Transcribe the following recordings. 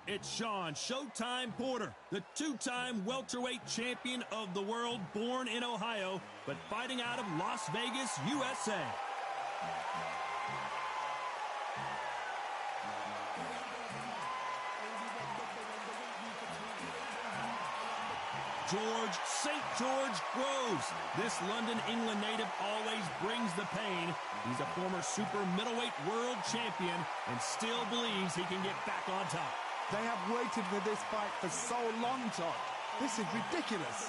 It's Sean Showtime Porter, the two-time welterweight champion of the world, born in Ohio, but fighting out of Las Vegas, USA. George St. George Groves. This London, England native always brings the pain. He's a former super middleweight world champion and still believes he can get back on top. They have waited for this fight for so long, Todd. This is ridiculous.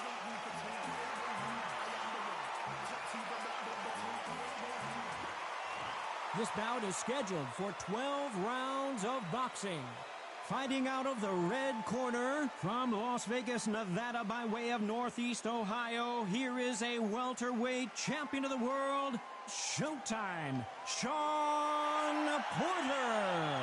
This bout is scheduled for 12 rounds of boxing. Fighting out of the red corner from Las Vegas, Nevada, by way of Northeast Ohio, here is a welterweight champion of the world, Showtime, Sean Porter.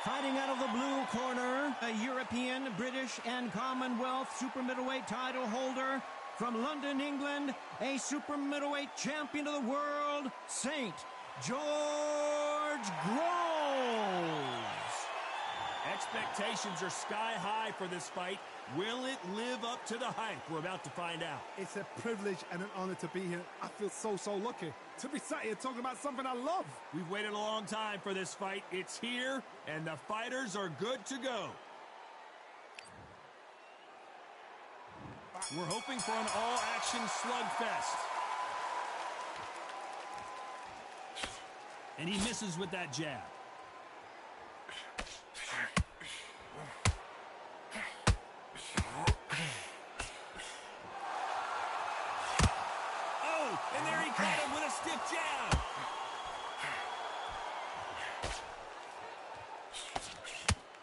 Fighting out of the blue corner, a European, British, and Commonwealth super middleweight title holder from London, England, a super middleweight champion of the world, St. George Groves. Expectations are sky high for this fight. Will it live up to the hype? We're about to find out. It's a privilege and an honor to be here. I feel so lucky to be sat here talking about something I love. We've waited a long time for this fight. It's here, and the fighters are good to go. We're hoping for an all-action slugfest. And he misses with that jab. And there he caught him with a stiff jab.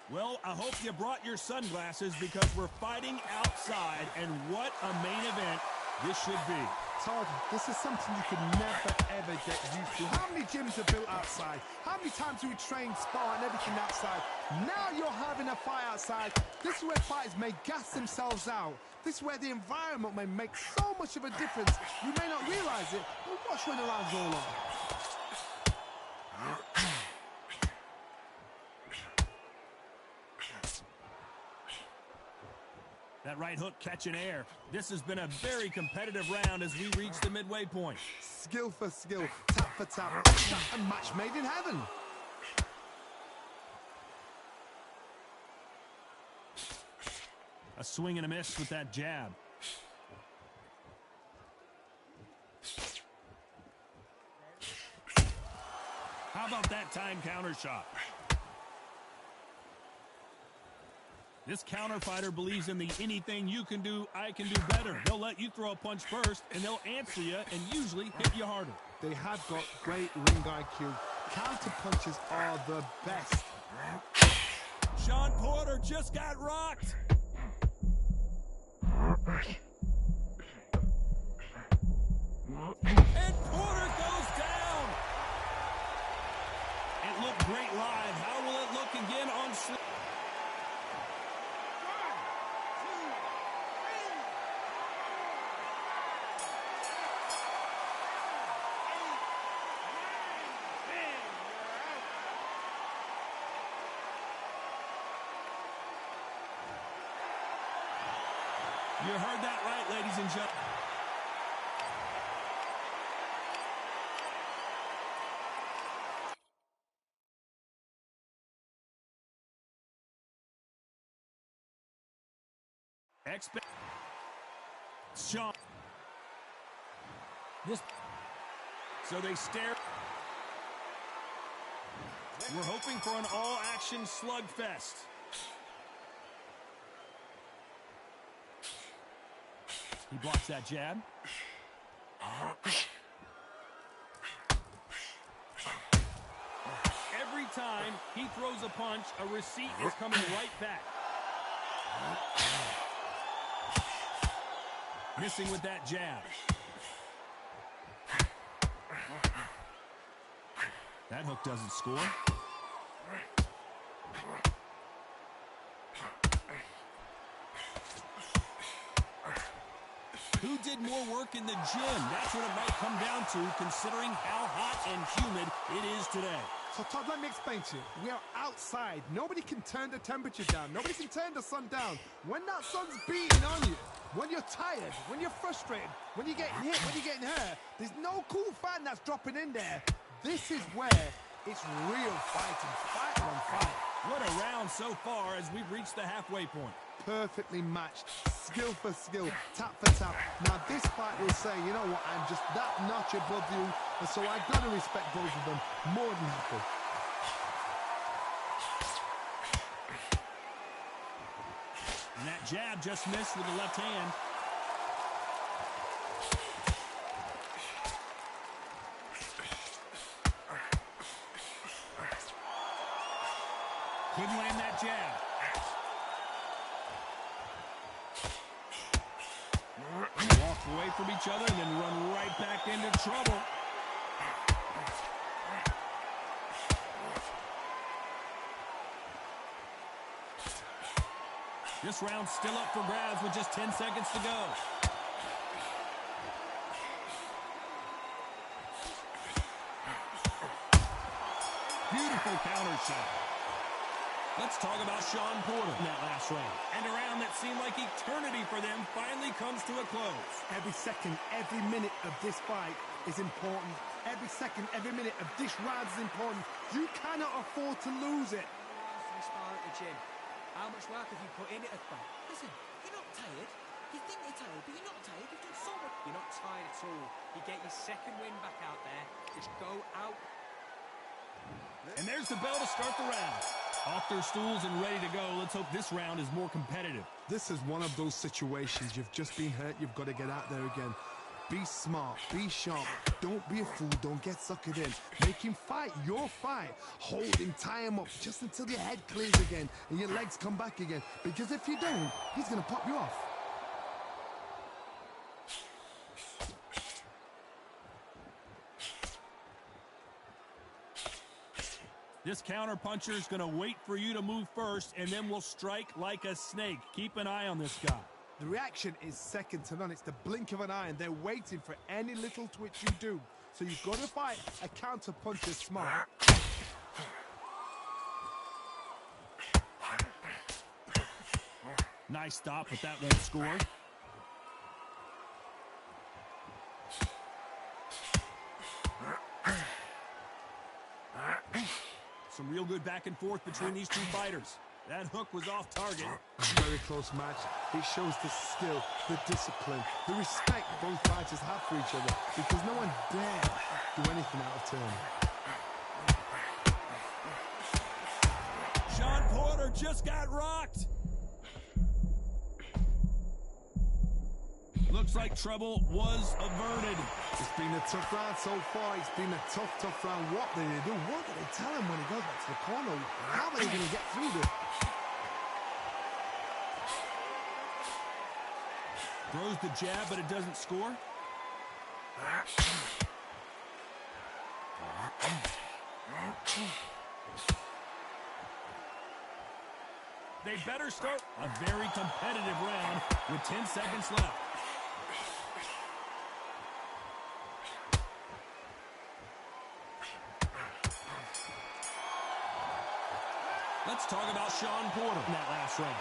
Well, I hope you brought your sunglasses because we're fighting outside, and what a main event this should be. Todd, this is something you could never, ever get used to. How many gyms are built outside? How many times do we train, spar, and everything outside? Now you're having a fight outside. This is where fighters may gas themselves out. This is where the environment may make so much of a difference. You may not realize it, but watch when the round's all on. That right hook catching air. This has been a very competitive round as we reach the midway point. Skill for skill, tap for tap. A match made in heaven. A swing and a miss with that jab. How about that time counter shot? This counter fighter believes in the anything you can do, I can do better. They'll let you throw a punch first, and they'll answer you and usually hit you harder. They have got great ring IQ. Counter punches are the best. Sean Porter just got rocked. And Porter goes down. It looked great live. How will it look again on sleep? You heard that right, ladies and gentlemen. Sean. So they stare. We're hoping for an all-action slugfest. He blocks that jab. Every time he throws a punch, a receipt is coming right back. Missing with that jab. That hook doesn't score. Who did more work in the gym? That's what it might come down to, considering how hot and humid it is today. So, Todd, let me explain to you. We are outside. Nobody can turn the temperature down. Nobody can turn the sun down. When that sun's beating on you, when you're tired, when you're frustrated, when you're getting hit, when you're getting hurt, there's no cool fan that's dropping in there. This is where it's real fighting. Fight on fight. What a round so far as we've reached the halfway point. Perfectly matched, skill for skill, tap for tap. Now this fight will say, you know what, I'm just that notch above you, and so I've got to respect both of them more than happy. And that jab just missed with the left hand. Couldn't land that jab. Walk away from each other and then run right back into trouble. This round's still up for grabs with just 10 seconds to go. Beautiful counter shot. Let's talk about Sean Porter in that last round. And a round that seemed like eternity for them finally comes to a close. Every second, every minute of this fight is important. Every second, every minute of this round is important. You cannot afford to lose it. You spar at the gym. How much work have you put in it at that? Listen, you're not tired. You think you're tired, but you're not tired. You've done so much. You're not tired at all. You get your second win back out there. Just go out. And there's the bell to start the round. Off their stools and ready to go. Let's hope this round is more competitive. This is one of those situations. You've just been hurt. You've got to get out there again. Be smart. Be sharp. Don't be a fool. Don't get suckered in. Make him fight your fight. Hold him. Tie him up just until your head clears again and your legs come back again. Because if you don't, he's going to pop you off. This counter-puncher is going to wait for you to move first, and then will strike like a snake. Keep an eye on this guy. The reaction is second to none. It's the blink of an eye, and they're waiting for any little twitch you do. So you've got to fight a counter-puncher smart. Nice stop, but that won't score. Some real good back and forth between these two fighters. That hook was off target. Very close match. It shows the skill, the discipline, the respect both fighters have for each other, because no one dare do anything out of turn. Sean Porter just got rocked. Looks like trouble was averted. It's been a tough round so far. It's been a tough round. What do they do? What do they tell him when he goes back to the corner? How are they going to get through this? Throws the jab, but it doesn't score. They better start a very competitive round with 10 seconds left. Let's talk about Sean Porter in that last round.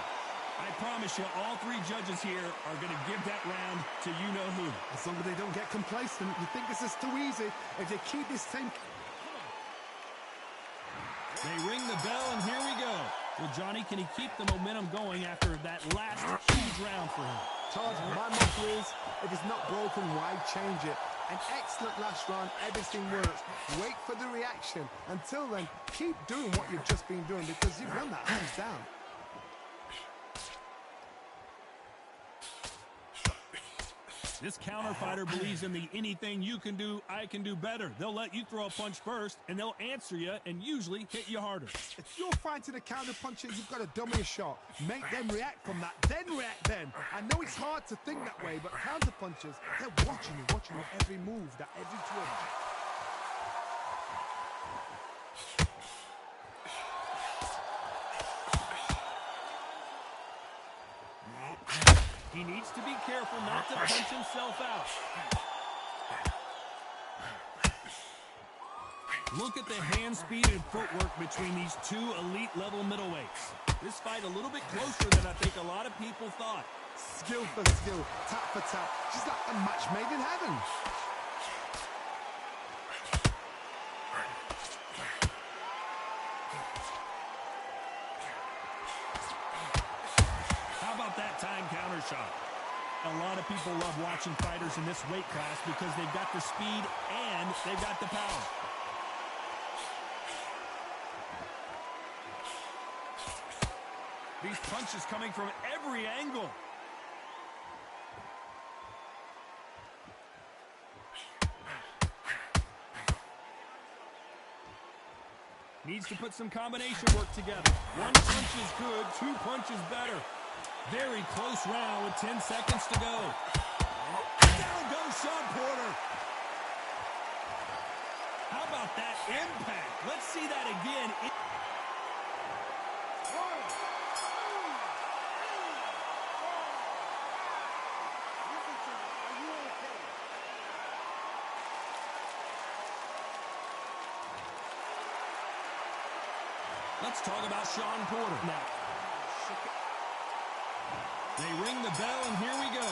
I promise you, all three judges here are going to give that round to you-know-who. As long as they don't get complacent, you think this is too easy. If they keep this same... They ring the bell, and here we go. Well, Johnny, can he keep the momentum going after that last huge round for him? Todd, my motto is, if it's not broken, why change it? An excellent last round, everything works. Wait for the reaction. Until then, keep doing what you've just been doing, because you've won that hands down. This counter fighter believes in the anything you can do, I can do better. They'll let you throw a punch first, and they'll answer you and usually hit you harder. If you're fighting a counter puncher, you've got to dummy a shot. Make them react from that, then react then. I know it's hard to think that way, but counter punchers, they're watching you every move, that every twitch. He needs to be careful not to punch himself out. Look at the hand speed and footwork between these two elite-level middleweights. This fight a little bit closer than I think a lot of people thought. Skill for skill, tap for tap. She's like a match made in heaven. How about that time counter shot? A lot of people love watching fighters in this weight class because they've got the speed and they've got the power. These punches coming from every angle. Needs to put some combination work together. One punch is good, two punches better. Very close round with 10 seconds to go. Down goes Sean Porter. How about that impact? Let's see that again. Let's talk about Sean Porter now. They ring the bell, and here we go.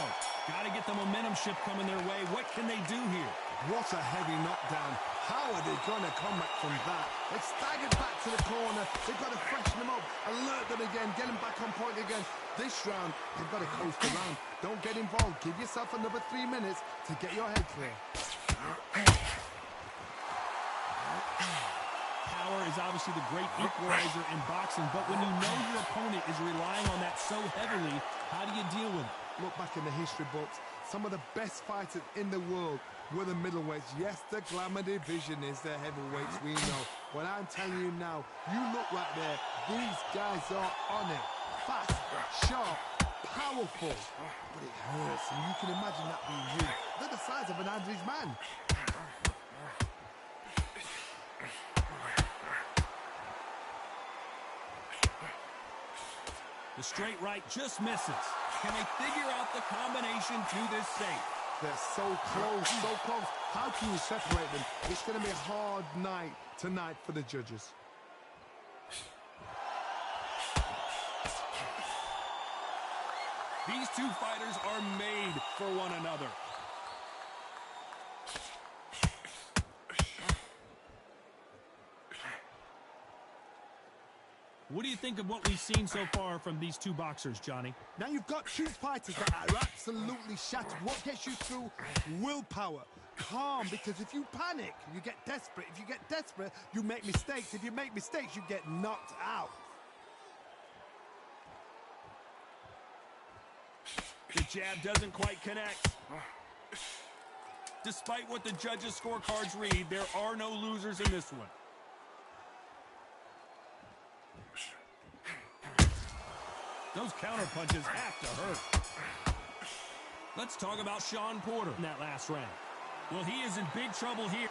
Got to get the momentum shift coming their way. What can they do here? What a heavy knockdown. How are they going to come back from that? They staggered back to the corner. They've got to freshen them up, alert them again, get them back on point again. This round, they've got to coast around. Don't get involved. Give yourself another 3 minutes to get your head clear. Power is obviously the great equalizer in boxing, but when you know your opponent is relying on that so heavily, how do you deal with it? Look back in the history books. Some of the best fighters in the world were the middleweights. Yes, the glamour division is the heavyweights, we know. But I'm telling you now, you look right there, these guys are on it. Fast, sharp, powerful. But it hurts, and you can imagine that being you. They're the size of an average man. The straight right just misses. Can they figure out the combination to this safe? They're so close, so close. How can you separate them? It's going to be a hard night tonight for the judges. These two fighters are made for one another. What do you think of what we've seen so far from these two boxers, Johnny? Now you've got two fighters that are absolutely shattered. What gets you through? Willpower. Calm, because if you panic, you get desperate. If you get desperate, you make mistakes. If you make mistakes, you get knocked out. The jab doesn't quite connect. Despite what the judges' scorecards read, there are no losers in this one. Those counter punches have to hurt. Let's talk about Sean Porter in that last round. Well, he is in big trouble here.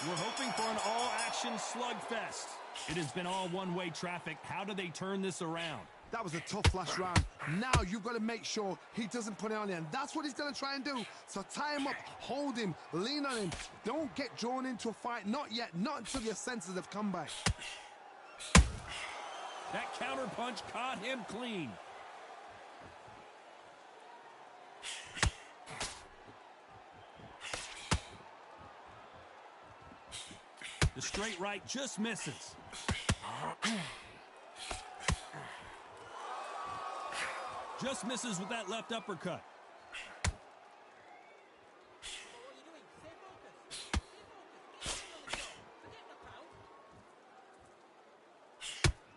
We're hoping for an all-action slugfest. It has been all one-way traffic. How do they turn this around? That was a tough last round. Now you've got to make sure he doesn't put it on him. That's what he's going to try and do. So tie him up, hold him, lean on him. Don't get drawn into a fight. Not yet. Not until your senses have come back. That counter punch caught him clean. The straight right just misses. Just misses with that left uppercut.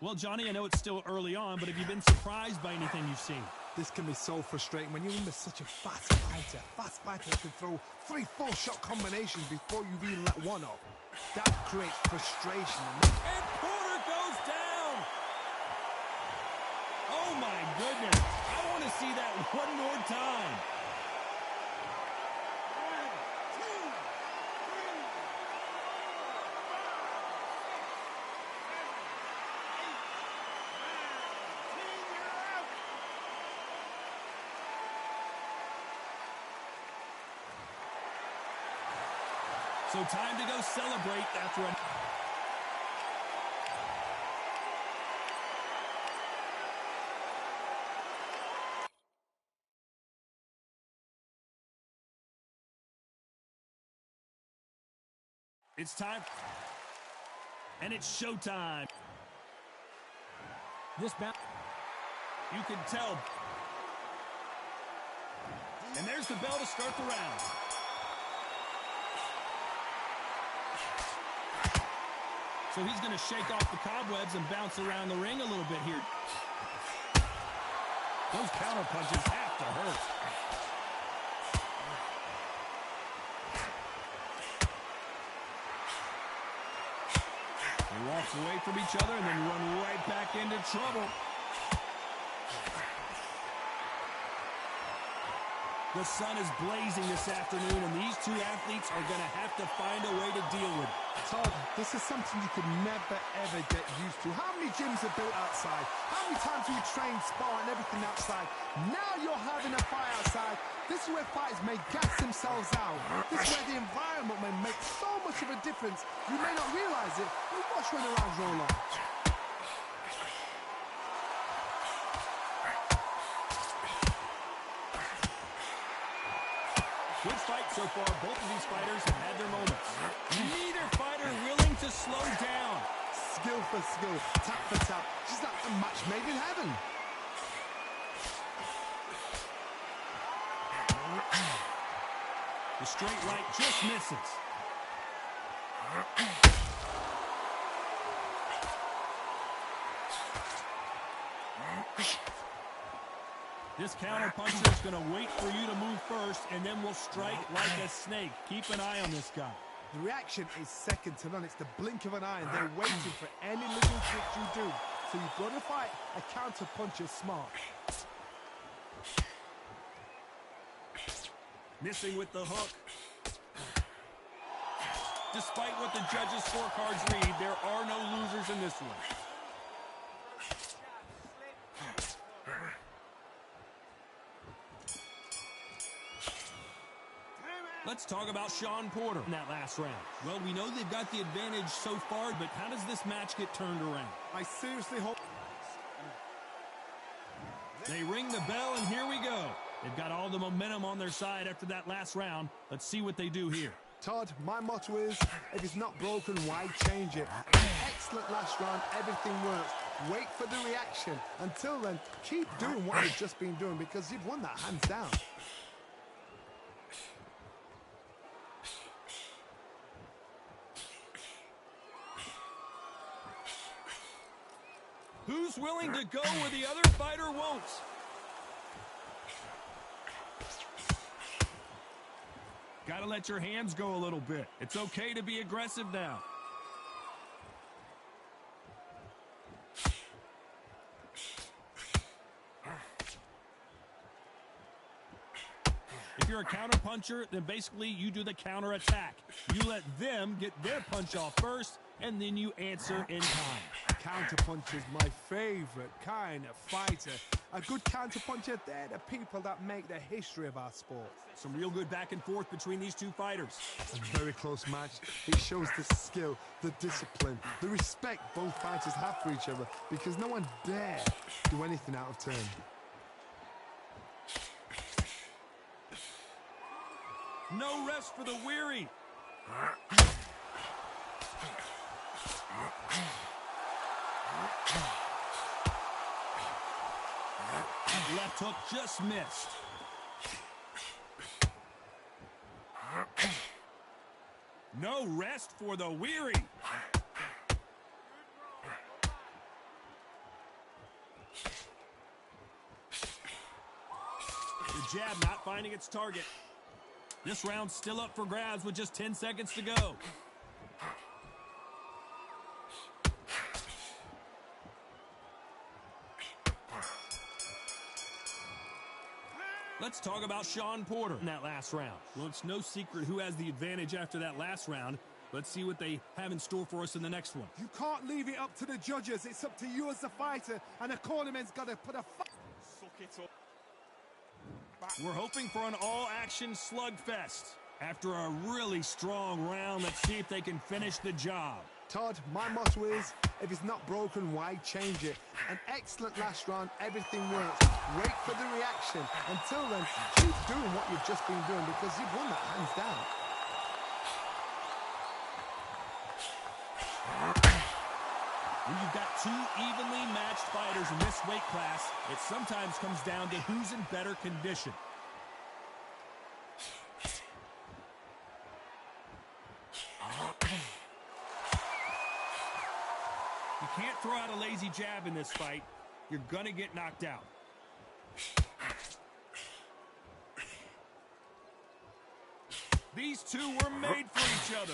Well, Johnny, I know it's still early on, but have you been surprised by anything you've seen? This can be so frustrating when you're in such a fast fighter that can throw 3-4 shot combinations before you even let one off. That creates frustration. And Porter goes down! Oh my goodness! I want to see that one more time. So So time to go celebrate after a... It's time. And it's showtime. This bout. You can tell. And there's the bell to start the round. So he's going to shake off the cobwebs and bounce around the ring a little bit here. Those counter punches have to hurt. They walk away from each other and then run right back into trouble. The sun is blazing this afternoon, and these two athletes are going to have to find a way to deal with it. Todd, this is something you could never, ever get used to. How many gyms are built outside? How many times do you train, spar, and everything outside? Now you're having a fight outside. This is where fighters may gas themselves out. This is where the environment may make so much of a difference. You may not realize it, but watch when the rounds roll on. Good fight so far. Both of these fighters have had their moments. Neither fighter willing to slow down. Skill for skill, tap for tap. She's like a match made in heaven. The straight right just misses. This counter puncher is going to wait for you to move first, and then will strike like a snake. Keep an eye on this guy. The reaction is second to none. It's the blink of an eye, and they're waiting for any little trick you do. So you've got to fight a counter puncher smart. Missing with the hook. Despite what the judges' scorecards read, there are no losers in this one. Let's talk about Sean Porter in that last round. Well, we know they've got the advantage so far, but how does this match get turned around? I seriously hope... They ring the bell, and here we go. They've got all the momentum on their side after that last round. Let's see what they do here. Todd, my motto is, if it's not broken, why change it? Excellent last round, everything works. Wait for the reaction. Until then, keep doing what you've just been doing, because you've won that hands down. Who's willing to go where the other fighter won't? Gotta let your hands go a little bit. It's okay to be aggressive now. If you're a counter puncher, then basically you do the counter attack. You let them get their punch off first, and then you answer in time. Counterpuncher is my favorite kind of fighter. A good counterpuncher, they're the people that make the history of our sport. Some real good back and forth between these two fighters. A very close match. It shows the skill, the discipline, the respect both fighters have for each other, because no one dare do anything out of turn. No rest for the weary. Left hook just missed. No rest for the weary. The jab not finding its target. This round's still up for grabs with just 10 seconds to go. Let's talk about Sean Porter in that last round. Well, it's no secret who has the advantage after that last round. Let's see what they have in store for us in the next one. You can't leave it up to the judges. It's up to you as the fighter, and the cornerman's got to put a We're hoping for an all-action slugfest. After a really strong round, let's see if they can finish the job. Todd, my motto is, if it's not broken, why change it? An excellent last round, everything works. Wait for the reaction. Until then, keep doing what you've just been doing because you've won that hands down. When you've got two evenly matched fighters in this weight class, it sometimes comes down to who's in better condition. You can't throw out a lazy jab in this fight. You're gonna get knocked out. These two were made for each other.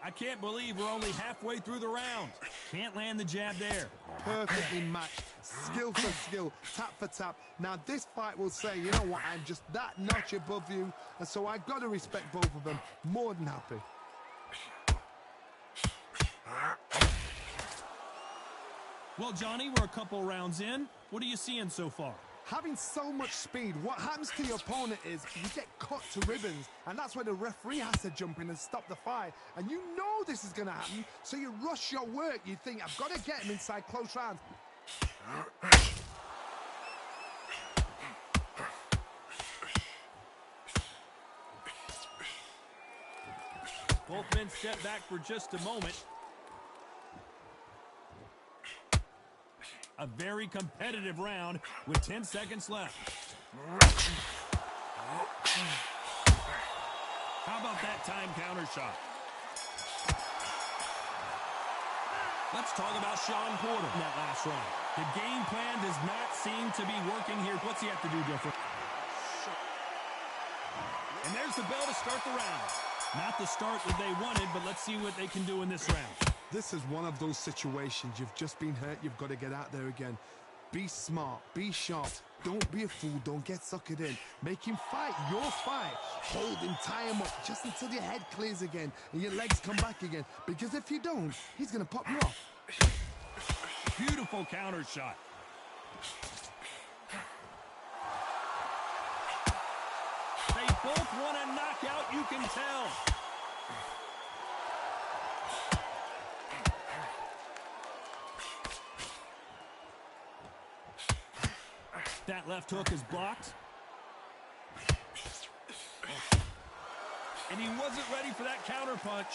I can't believe we're only halfway through the round. Can't land the jab there. Perfectly matched, skill for skill, tap for tap. Now this fight will say, you know what, I'm just that notch above you, and so I've got to respect both of them. More than happy. Well, Johnny, we're a couple rounds in. What are you seeing so far? Having so much speed, what happens to your opponent is you get cut to ribbons, and that's where the referee has to jump in and stop the fight. And you know this is going to happen, so you rush your work. You think, I've got to get him inside close rounds. Both men step back for just a moment. A very competitive round with 10 seconds left. How about that time counter shot? Let's talk about Sean Porter in that last round. The game plan does not seem to be working here. What's he have to do different? And there's the bell to start the round. Not the start that they wanted, but let's see what they can do in this round. This is one of those situations. You've just been hurt. You've got to get out there again. Be smart. Be sharp. Don't be a fool. Don't get suckered in. Make him fight your fight. Hold him. Tie him up just until your head clears again and your legs come back again. Because if you don't, he's going to pop you off. Beautiful counter shot. They both want a knockout, you can tell. That left hook is blocked. And he wasn't ready for that counter punch.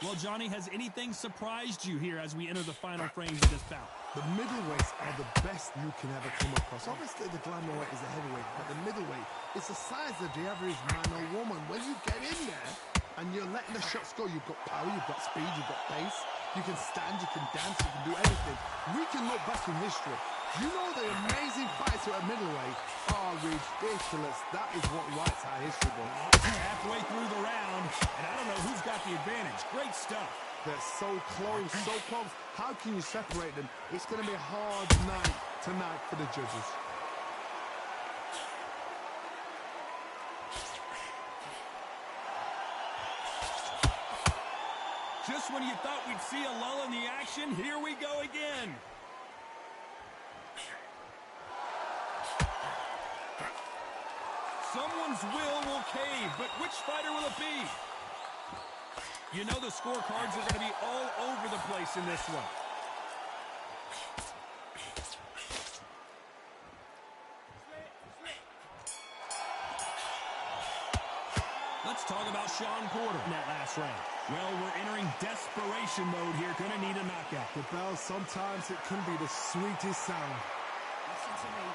Well, Johnny, has anything surprised you here as we enter the final frames of this bout? The middleweights are the best you can ever come across. Obviously, the glamour weight is a heavyweight, but the middleweight is the size of the average man or woman. When you get in there and you're letting the shots go, you've got power, you've got speed, you've got pace. You can stand, you can dance, you can do everything. We can look back in history. You know the amazing fights at a middleweight are ridiculous. That is what writes our history book. Halfway through the round, and I don't know who's got the advantage. Great stuff. They're so close, so close. How can you separate them? It's going to be a hard night tonight for the judges. Just when you thought we'd see a lull in the action, here we go again. Someone's will cave, but which fighter will it be? You know the scorecards are going to be all over the place in this one. Let's talk about Sean Porter in that last round. Well, we're entering desperation mode here. Gonna need a knockout. The bell, sometimes it can be the sweetest sound. Listen to me.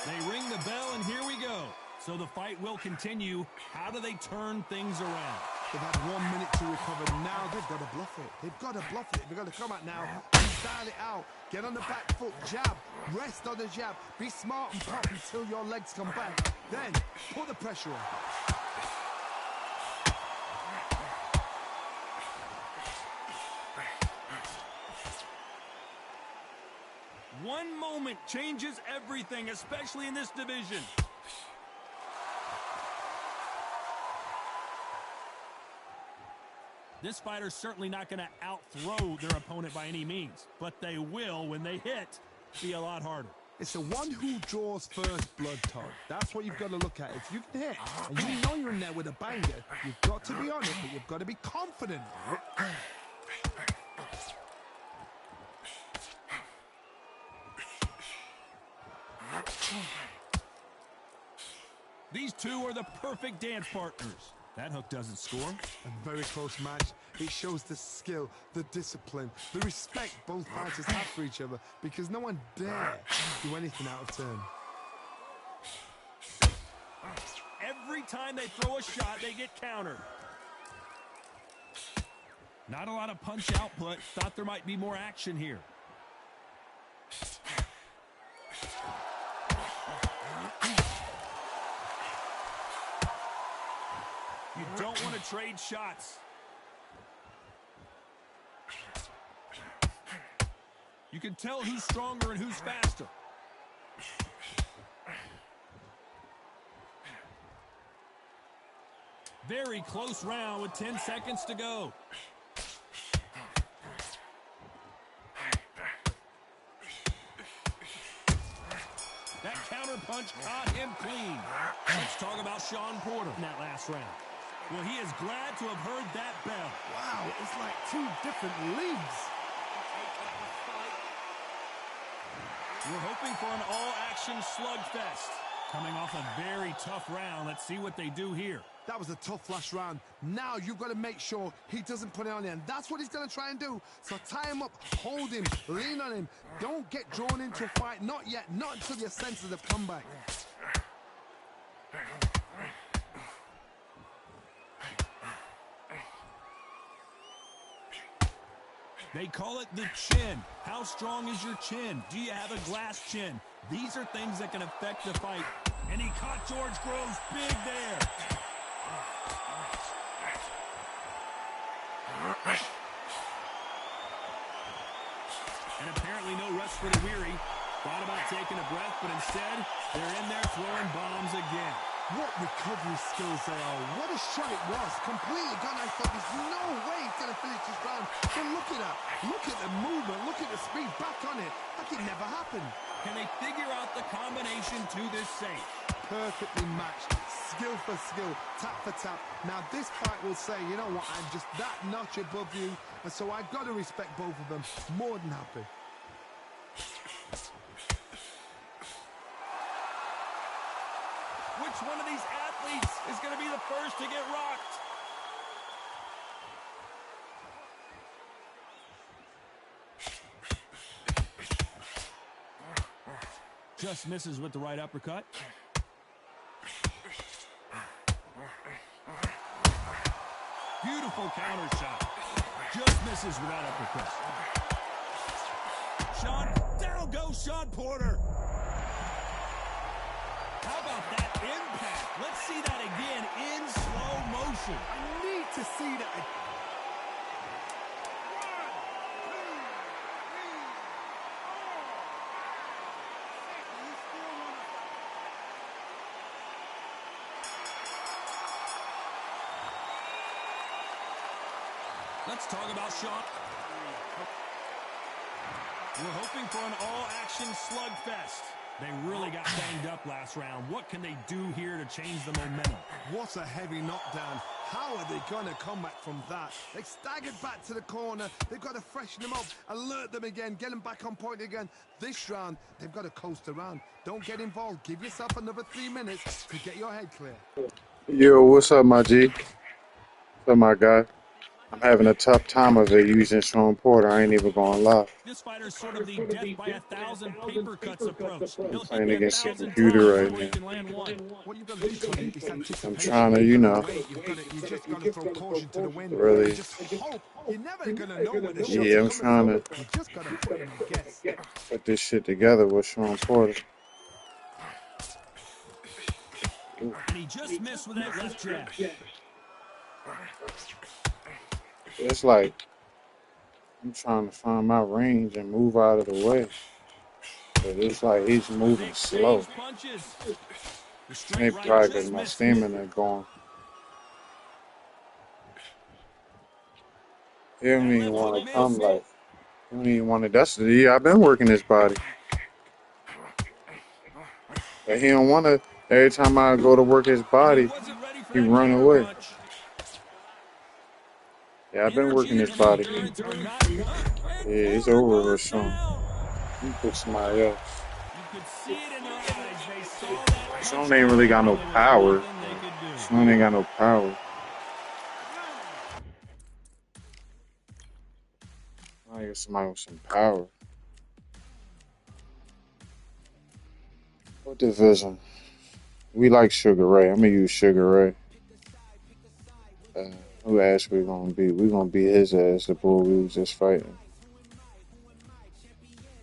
They ring the bell, and here we go. So the fight will continue. How do they turn things around? They've had 1 minute to recover. Now they've got to bluff it. They've got to bluff it. They've got to come out now and style it out. Get on the back foot, jab, rest on the jab. Be smart and pop until your legs come back. Then put the pressure on. One moment changes everything, especially in this division. This fighter's certainly not going to out-throw their opponent by any means, but they will, when they hit, be a lot harder. It's the one who draws first blood, Todd. That's what you've got to look at. If you can hit, and you know you're in there with a banger, you've got to be on it, but you've got to be confident. These two are the perfect dance partners. That hook doesn't score. A very close match. It shows the skill, the discipline, the respect both fighters have for each other, because no one dare do anything out of turn. Every time they throw a shot, they get countered. Not a lot of punch output. Thought there might be more action here. You don't want to trade shots. You can tell who's stronger and who's faster. Very close round with 10 seconds to go. That counter punch caught him clean. Let's talk about Sean Porter in that last round. Well, he is glad to have heard that bell. Wow, it's like two different leagues. We're hoping for an all-action slugfest. Coming off a very tough round. Let's see what they do here. That was a tough last round. Now you've got to make sure he doesn't put it on you, and that's what he's going to try and do. So tie him up, hold him, lean on him. Don't get drawn into a fight. Not yet. Not until your senses have come back. They call it the chin. How strong is your chin? Do you have a glass chin? These are things that can affect the fight. And he caught George Groves big there. And apparently no rest for the weary. Thought about taking a breath, but instead, they're in there throwing bombs again. What recovery skills they are. What a shot it was. Completely gone. I thought there's no way he's going to finish this round. But look at that. Look at the movement. Look at the speed. Back on it. Like it never happened. Can they figure out the combination to this safe? Perfectly matched. Skill for skill. Tap for tap. Now this fight will say, you know what, I'm just that notch above you. And so I've got to respect both of them. More than happy. Which one of these athletes is going to be the first to get rocked? Just misses with the right uppercut. Beautiful counter shot. Just misses with that uppercut. Down goes Sean Porter. How about that impact? Let's see that again in slow motion. I need to see that. Let's talk about Sean. We're hoping for an all-action slugfest. They really got banged up last round. What can they do here to change the momentum? What a heavy knockdown. How are they going to come back from that? They staggered back to the corner. They've got to freshen them up, alert them again, get them back on point again. This round, they've got to coast around. Don't get involved. Give yourself another 3 minutes to get your head clear. Yo, what's up, my G? What's up, my guy? I'm having a tough time of it using Sean Porter. I ain't even gonna lie. This fighter's sort of the death by 1,000 paper cuts approach. I'm playing against the computer right now. What you've got to do, Tony, is anticipate. I'm trying to, you know, You just got to throw caution to the wind. really. You just hope. You're never going to know when the shot's Yeah, I'm trying coming, to so you just got to put in a guess. put this shit together with Sean Porter. And he just missed with that left jab. It's like I'm trying to find my range and move out of the way. But it's like he's moving slow. Maybe probably because my stamina going. He don't That even left hook want to come missed. like. He don't even want to. That's the yeah. I've been working his body, but he don't want to. Every time I go to work his And he body, wasn't ready for he that run counter away. punch. Yeah, I've been working Energy his from the body. endurance are not enough. Yeah, And it's corner over with goes Sean. down. He put somebody else. You could see it in their eyes. They saw that punch Sean ain't really coming, got no and there was power. nothing they could do. Sean ain't got no power. I get somebody with some power. What division? We like Sugar Ray. I'm gonna use Sugar Ray. Who ass we gonna beat? We gonna beat his ass. The bull we was just fighting.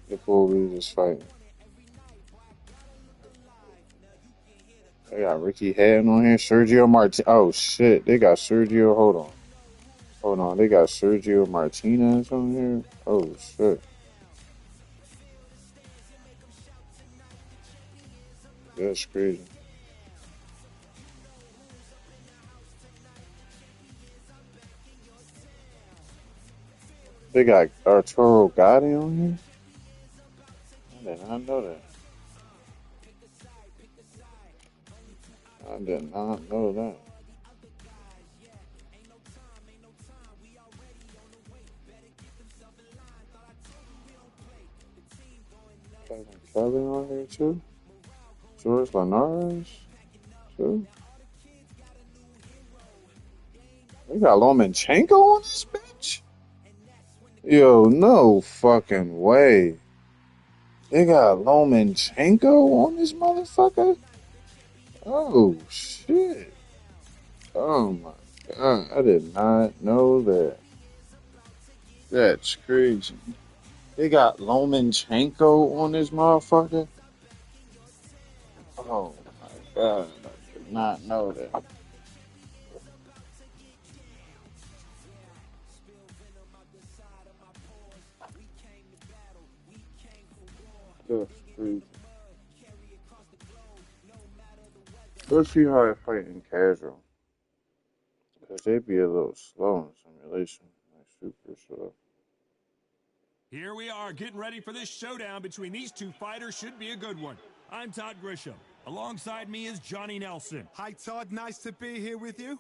The bull we was just fighting. They got Ricky Hatton on here. Sergio Martinez. Oh shit, they got Sergio. Hold on. They got Sergio Martinez on here. Oh shit. That's crazy. They got Arturo Gotti on here. I did not know that. I did not know that. Kevin on here too. George Linares too. They got Lomachenko on this bitch. Yo, no fucking way. They got Lomachenko on this motherfucker. Oh shit. Oh my god. I did not know that. That's crazy. They got Lomachenko on this motherfucker. Oh my god. I did not know that. That's crazy. Let's see how I fight in casual. Because they be a little slow in simulation. Like super slow. Here we are, getting ready for this showdown between these two fighters. Should be a good one. I'm Todd Grisham. Alongside me is Johnny Nelson. Hi, Todd. Nice to be here with you.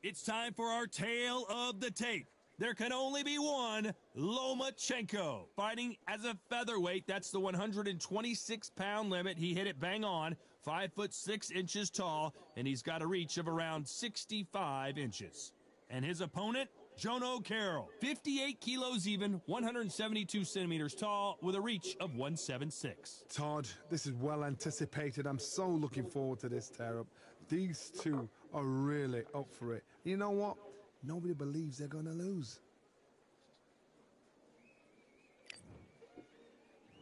It's time for our tale of the tape. There can only be one, Lomachenko. Fighting as a featherweight, that's the 126-pound limit. He hit it bang on, 5'6" tall, and he's got a reach of around 65 inches. And his opponent, Jono Carroll, 58 kilos even, 172 centimeters tall, with a reach of 176. Todd, this is well anticipated. I'm so looking forward to this tear-up. These two are really up for it. You know what? Nobody believes they're going to lose.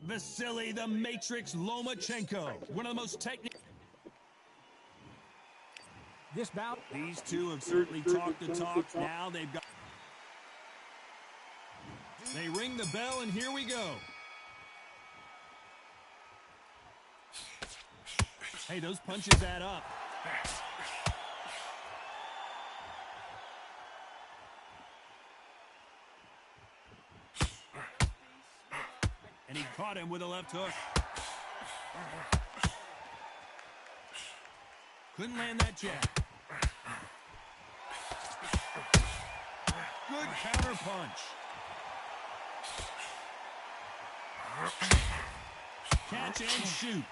Vasily the Matrix Lomachenko, one of the most technical. This bout. These two have certainly talked the talk. Now they've got. They ring the bell, and here we go. Hey, those punches add up. And he caught him with a left hook. Couldn't land that jab. Good counter punch. Catch and shoot.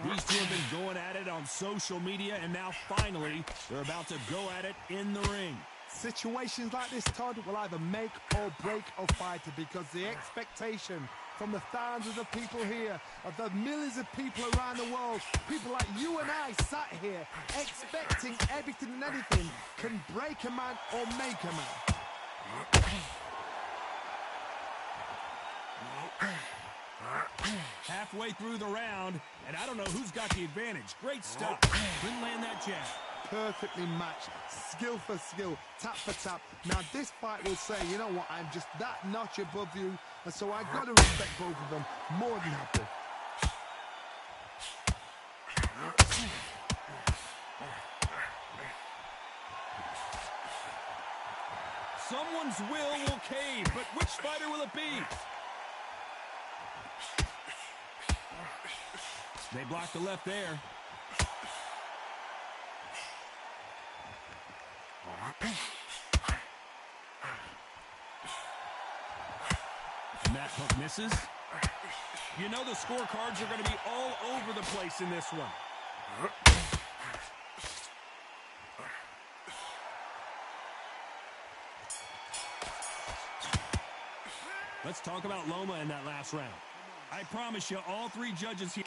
These two have been going at it on social media, and now finally they're about to go at it in the ring. Situations like this, Todd, will either make or break a fighter, because the expectation from the thousands of people here, of the millions of people around the world, people like you and I sat here expecting everything and anything, can break a man or make a man. Halfway through the round, and I don't know who's got the advantage. Great stuff. Couldn't land that jab. Perfectly matched, skill for skill, tap for tap. Now this fight will say, you know what, I'm just that notch above you, and so I've got to respect both of them more than happy. Someone's will cave, but which fighter will it be? They blocked the left there. And that hook misses. You know the scorecards are going to be all over the place in this one. Let's talk about Loma in that last round. I promise you, all three judges here.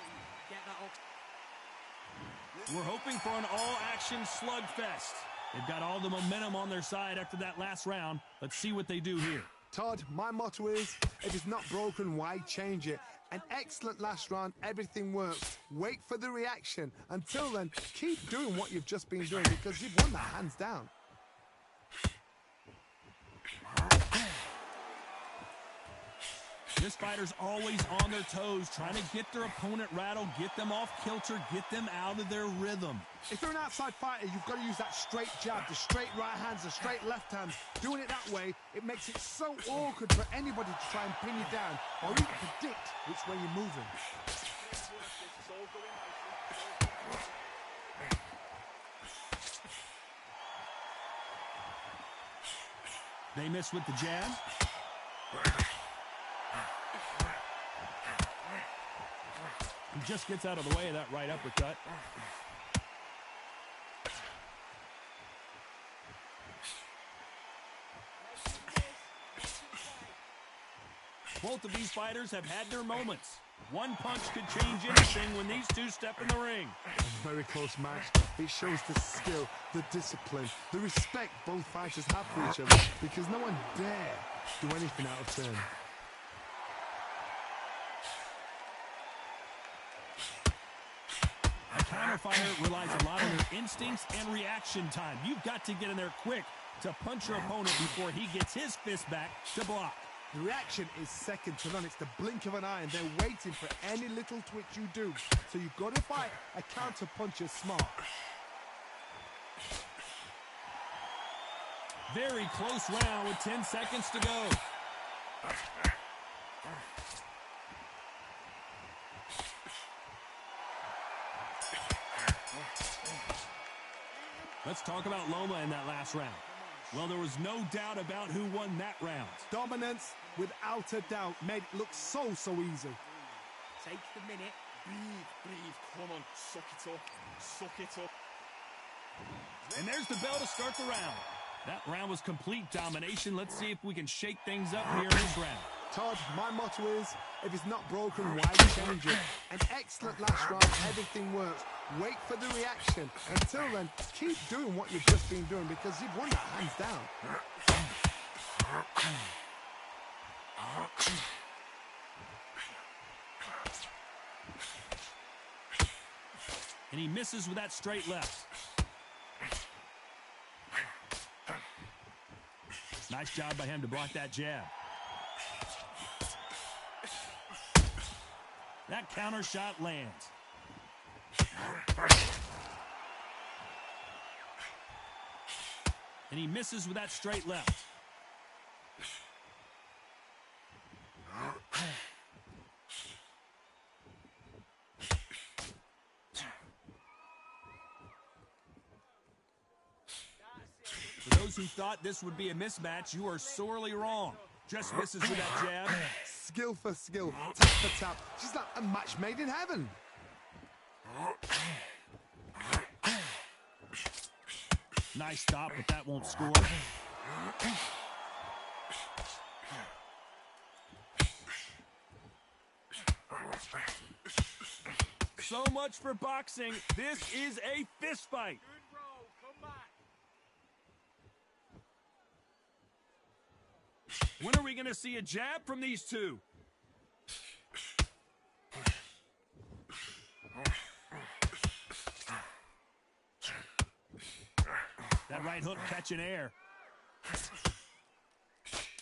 We're hoping for an all-action slugfest. They've got all the momentum on their side after that last round. Let's see what they do here. Todd, my motto is, if it's not broken, why change it? An excellent last round, everything works. Wait for the reaction. Until then, keep doing what you've just been doing because you've won that hands down. This fighter's always on their toes, trying to get their opponent rattled, get them off kilter, get them out of their rhythm. If you're an outside fighter, you've got to use that straight jab, the straight right hands, the straight left hands. Doing it that way, it makes it so awkward for anybody to try and pin you down or even predict which way you're moving. They miss with the jab. He just gets out of the way of that right uppercut. Both of these fighters have had their moments. One punch could change anything when these two step in the ring. A very close match. It shows the skill, the discipline, the respect both fighters have for each other because no one dare do anything out of turn. A counterfighter relies a lot on your instincts and reaction time. You've got to get in there quick to punch your opponent before he gets his fist back to block. The reaction is second to none. It's the blink of an eye, and they're waiting for any little twitch you do. So you've got to fight a counter puncher smart. Very close round with 10 seconds to go. Let's talk about Loma in that last round. Well, there was no doubt about who won that round. Dominance, without a doubt, made it look so easy. Take the minute. Breathe. Come on. Suck it up. And there's the bell to start the round. That round was complete domination. Let's see if we can shake things up here in this round. Todd, my motto is, if it's not broken, why change it? An excellent last round, everything works. Wait for the reaction. Until then, keep doing what you've just been doing because you've won that hands down. And he misses with that straight left. Nice job by him to block that jab. That counter shot lands. And he misses with that straight left. For those who thought this would be a mismatch, you are sorely wrong. Just misses with that jab. Skill for skill, tap for tap. She's like a match made in heaven. Nice stop, but that won't score. So much for boxing. This is a fist fight. When are we going to see a jab from these two? That right hook catching air.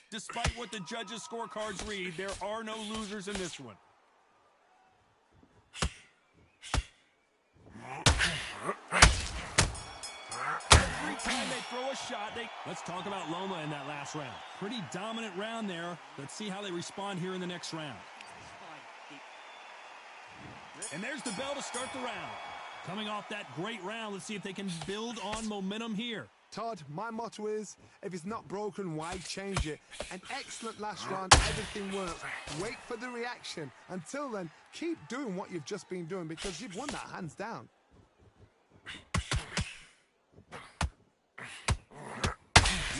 Despite what the judges' scorecards read, there are no losers in this one. Every time they throw a shot. Let's talk about Loma in that last round. Pretty dominant round there. Let's see how they respond here in the next round. And there's the bell to start the round. Coming off that great round, let's see if they can build on momentum here. Todd, my motto is, if it's not broken, why change it? An excellent last round, everything works. Wait for the reaction. Until then, keep doing what you've just been doing because you've won that hands down.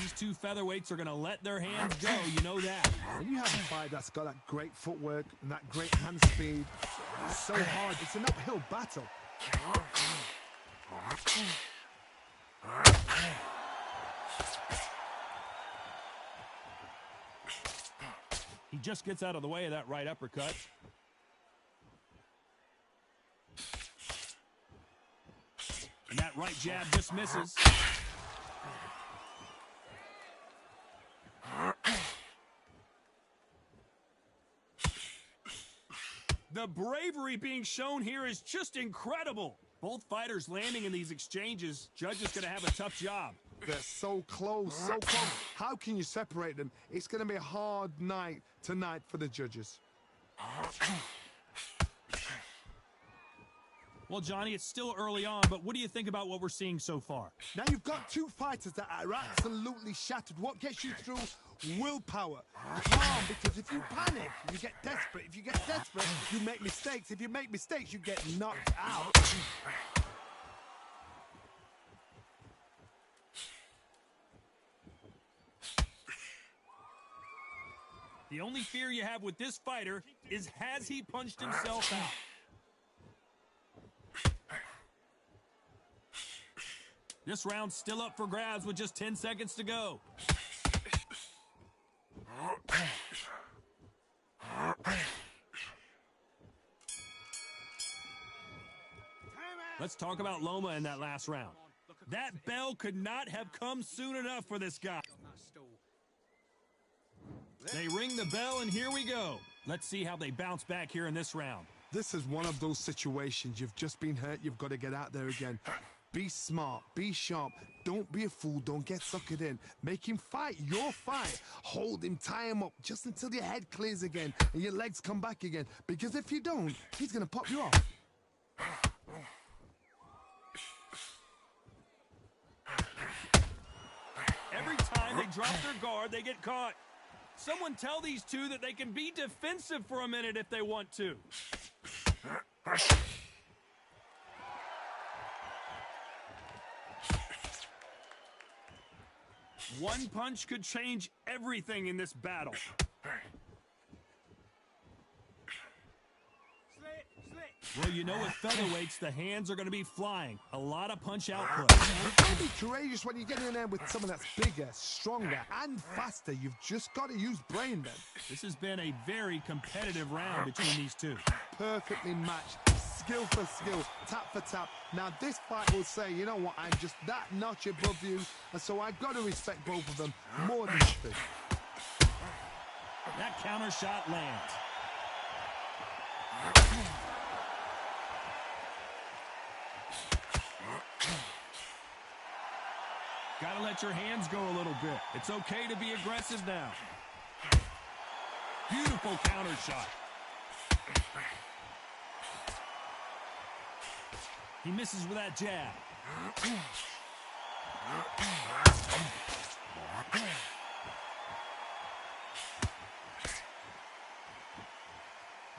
These two featherweights are going to let their hands go, you know that. When you have a fight that's got that great footwork and that great hand speed, it's so hard. It's an uphill battle. He just gets out of the way of that right uppercut. And that right jab just misses. The bravery being shown here is just incredible. Both fighters landing in these exchanges. Judge is going to have a tough job. They're so close, so close. How can you separate them? It's going to be a hard night tonight for the judges. Well, Johnny, it's still early on, but what do you think about what we're seeing so far? Now you've got two fighters that are absolutely shattered. What gets you through? Willpower. Calm, because if you panic, you get desperate. If you get desperate, you make mistakes. If you make mistakes, you get knocked out. The only fear you have with this fighter is, has he punched himself out? This round's still up for grabs with just 10 seconds to go. Let's talk about Loma in that last round. That bell could not have come soon enough for this guy. They ring the bell, and here we go. Let's see how they bounce back here in this round. This is one of those situations. You've just been hurt. You've got to get out there again. Be smart. Be sharp. Don't be a fool. Don't get suckered in. Make him fight your fight. Hold him. Tie him up just until your head clears again and your legs come back again. Because if you don't, he's going to pop you off. Every time they drop their guard, they get caught. Someone tell these two that they can be defensive for a minute if they want to. One punch could change everything in this battle. Well, you know with featherweights, the hands are going to be flying. A lot of punch output. You've got to be courageous when you get in there with someone that's bigger, stronger, and faster. You've just got to use brain then. This has been a very competitive round between these two. Perfectly matched. Skill for skill, tap for tap. Now this fight will say, you know what, I'm just that notch above you, and so I've got to respect both of them more than anything. That counter shot lands. Gotta let your hands go a little bit. It's okay to be aggressive now. Beautiful counter shot. He misses with that jab.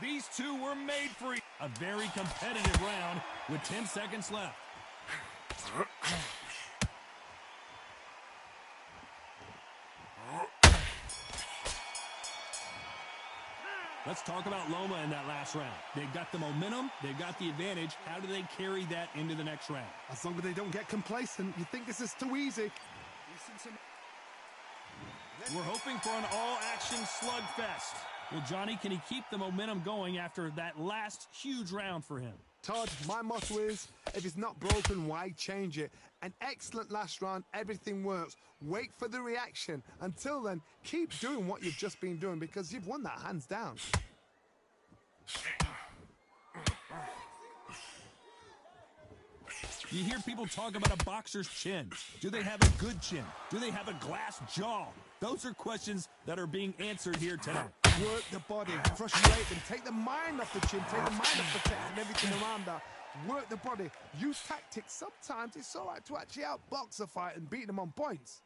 These two were made for a very competitive round with 10 seconds left. Let's talk about Loma in that last round. They've got the momentum. They've got the advantage. How do they carry that into the next round? As long as they don't get complacent, you think this is too easy. We're hoping for an all-action slugfest. Well, Johnny, can he keep the momentum going after that last huge round for him? Todd, my motto is, if it's not broken, why change it? An excellent last round, everything works. Wait for the reaction. Until then, keep doing what you've just been doing because you've won that hands down. You hear people talk about a boxer's chin. Do they have a good chin? Do they have a glass jaw? Those are questions that are being answered here tonight. Work the body, frustrate them, take the mind off the chin, take the mind off the chest and everything around that. Work the body, use tactics. Sometimes it's all right to actually outbox a fight and beat them on points.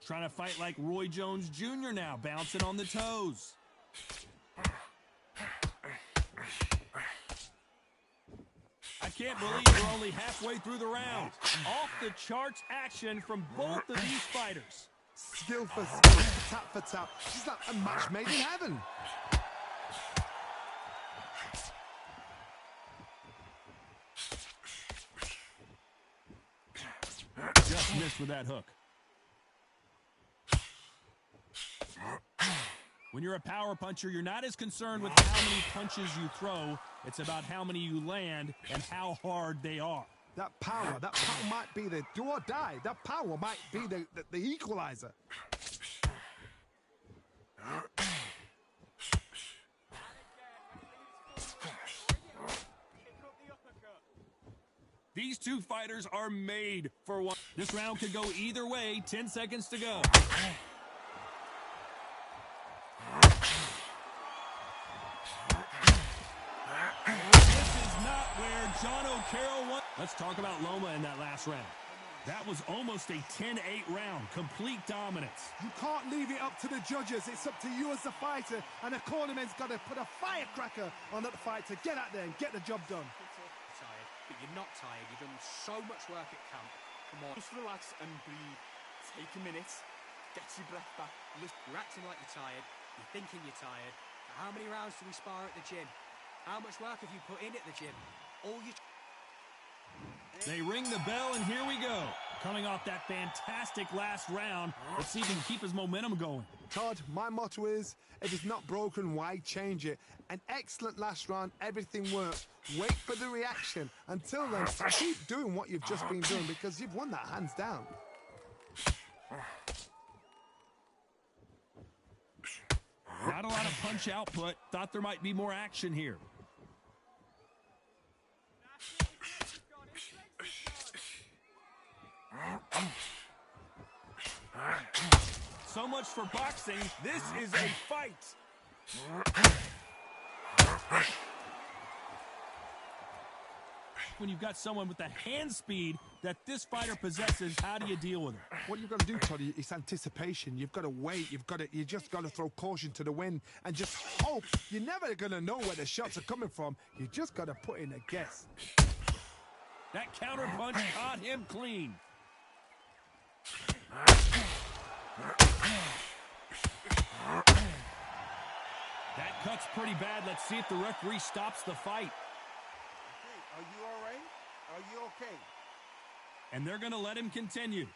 Trying to fight like Roy Jones Jr. now, bouncing on the toes. I can't believe we're only halfway through the round. Off the charts action from both of these fighters. Skill for skill, tap for tap. It's like a match made in heaven. Just missed with that hook. When you're a power puncher, you're not as concerned with how many punches you throw. It's about how many you land and how hard they are. That power might be the do or die. That power might be the equalizer. These two fighters are made for one. This round could go either way. 10 seconds to go. John O'Carroll won. Let's talk about Loma in that last round. That was almost a 10-8 round. Complete dominance. You can't leave it up to the judges. It's up to you as the fighter. And the cornerman's got to put a firecracker on that fight to get out there and get the job done. Tired, but you're not tired. You've done so much work at camp. Come on. Just relax and breathe. Take a minute. Get your breath back. You're acting like you're tired. You're thinking you're tired. How many rounds do we spar at the gym? How much work have you put in at the gym? They ring the bell, and here we go. Coming off that fantastic last round, let's see if he can keep his momentum going. Todd, my motto is, if it's not broken, why change it? An excellent last round, everything worked. Wait for the reaction. Until then, keep doing what you've just been doing because you've won that hands down. Not a lot of punch output. Thought there might be more action here. So much for boxing. This is a fight. When you've got someone with the hand speed that this fighter possesses, how do you deal with it? What you've got to do, Todd, is anticipation. You've got to wait. You just got to throw caution to the wind and just hope. You're never going to know where the shots are coming from. You just got to put in a guess. That counter punch caught him clean. That cut's pretty bad. Let's see if the referee stops the fight. Okay, are you all right? Are you okay? And they're going to let him continue.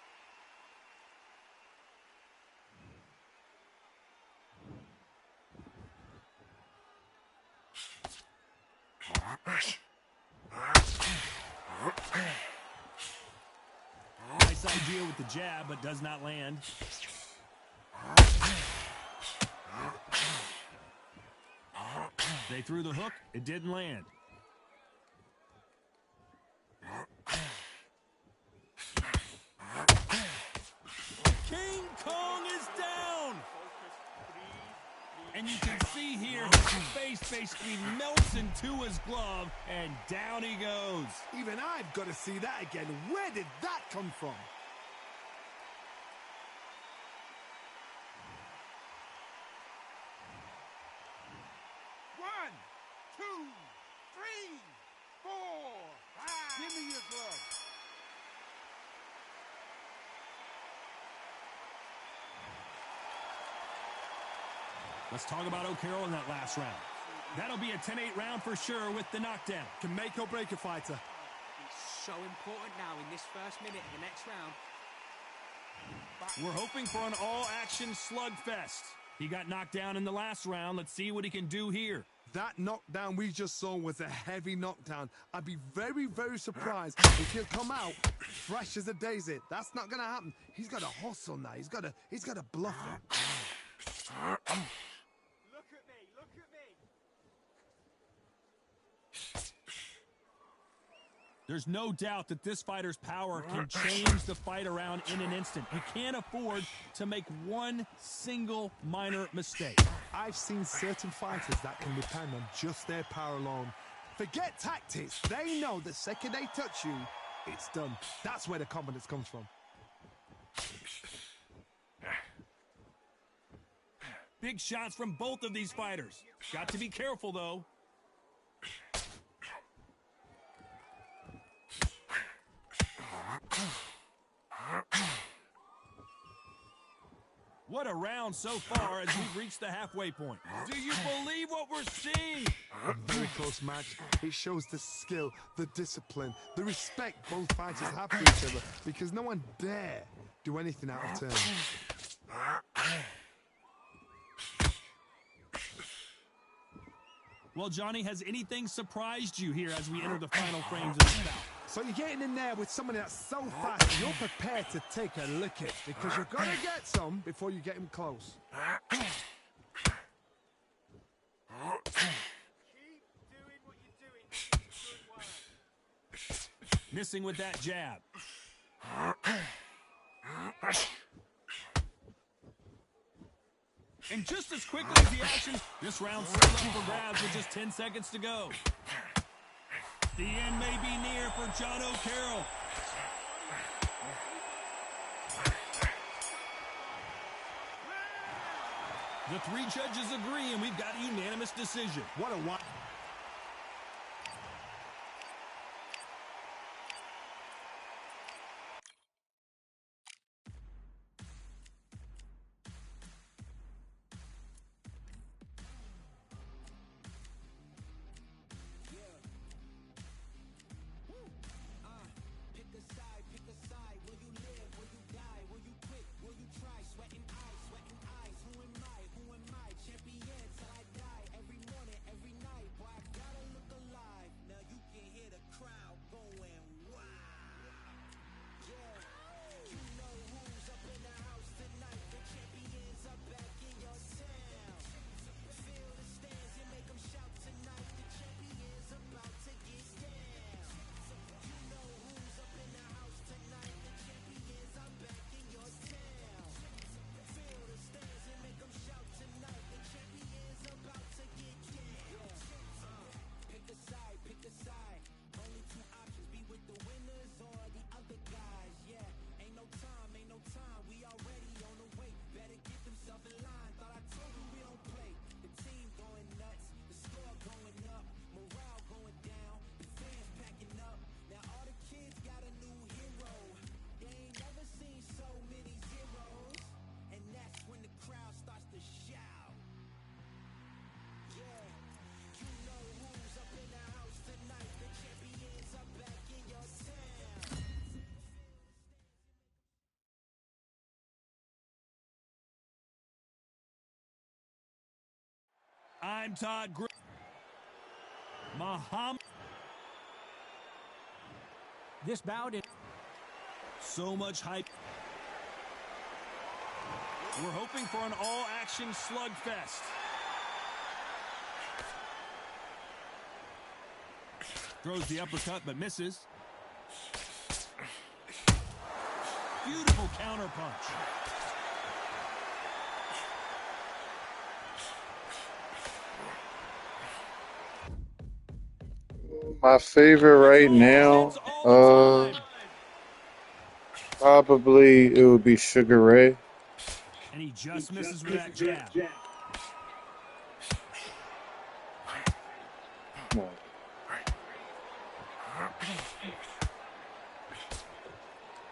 Nice idea with the jab, but does not land. They threw the hook. It didn't land. King Kong is down. And you can see here his face basically melts into his glove, and down he goes. Even I've got to see that again. Where did that come from? One, two, three, four, five. Give me your glove. Let's talk about O'Carroll in that last round. That'll be a 10-8 round for sure with the knockdown. Can make or break a fighter. It's so important now in this first minute of the next round. We're hoping for an all-action slugfest. He got knocked down in the last round. Let's see what he can do here. That knockdown we just saw was a heavy knockdown. I'd be very, very surprised if he'll come out fresh as a daisy. That's not going to happen. He's got to hustle now. He's got to bluff it. Look at me, look at me. There's no doubt that this fighter's power can change the fight around in an instant. You can't afford to make one single minor mistake. I've seen certain fighters that can depend on just their power alone. Forget tactics. They know the second they touch you, it's done. That's where the confidence comes from. Big shots from both of these fighters. Got to be careful, though. What a round so far as we've reached the halfway point. Do you believe what we're seeing? A very close match. It shows the skill, the discipline, the respect both fighters have for each other, because no one dare do anything out of turn. Well, Johnny, has anything surprised you here as we enter the final frames of this bout? So you're getting in there with someone that's so fast, you're prepared to take a licking, because you're going to get some before you get him close. Keep doing what you're doing. Good work. Missing with that jab. And just as quickly as the action, this round's still up for grabs with just 10 seconds to go. The end may be near for John O'Carroll. The three judges agree, and we've got a unanimous decision. What a one. I'm Todd Muhammad. This bout is So much hype. We're hoping for an all-action slugfest. Throws the uppercut but misses. Beautiful counter punch. My favorite right now, probably it would be Sugar Ray. And he just misses with that jab. No.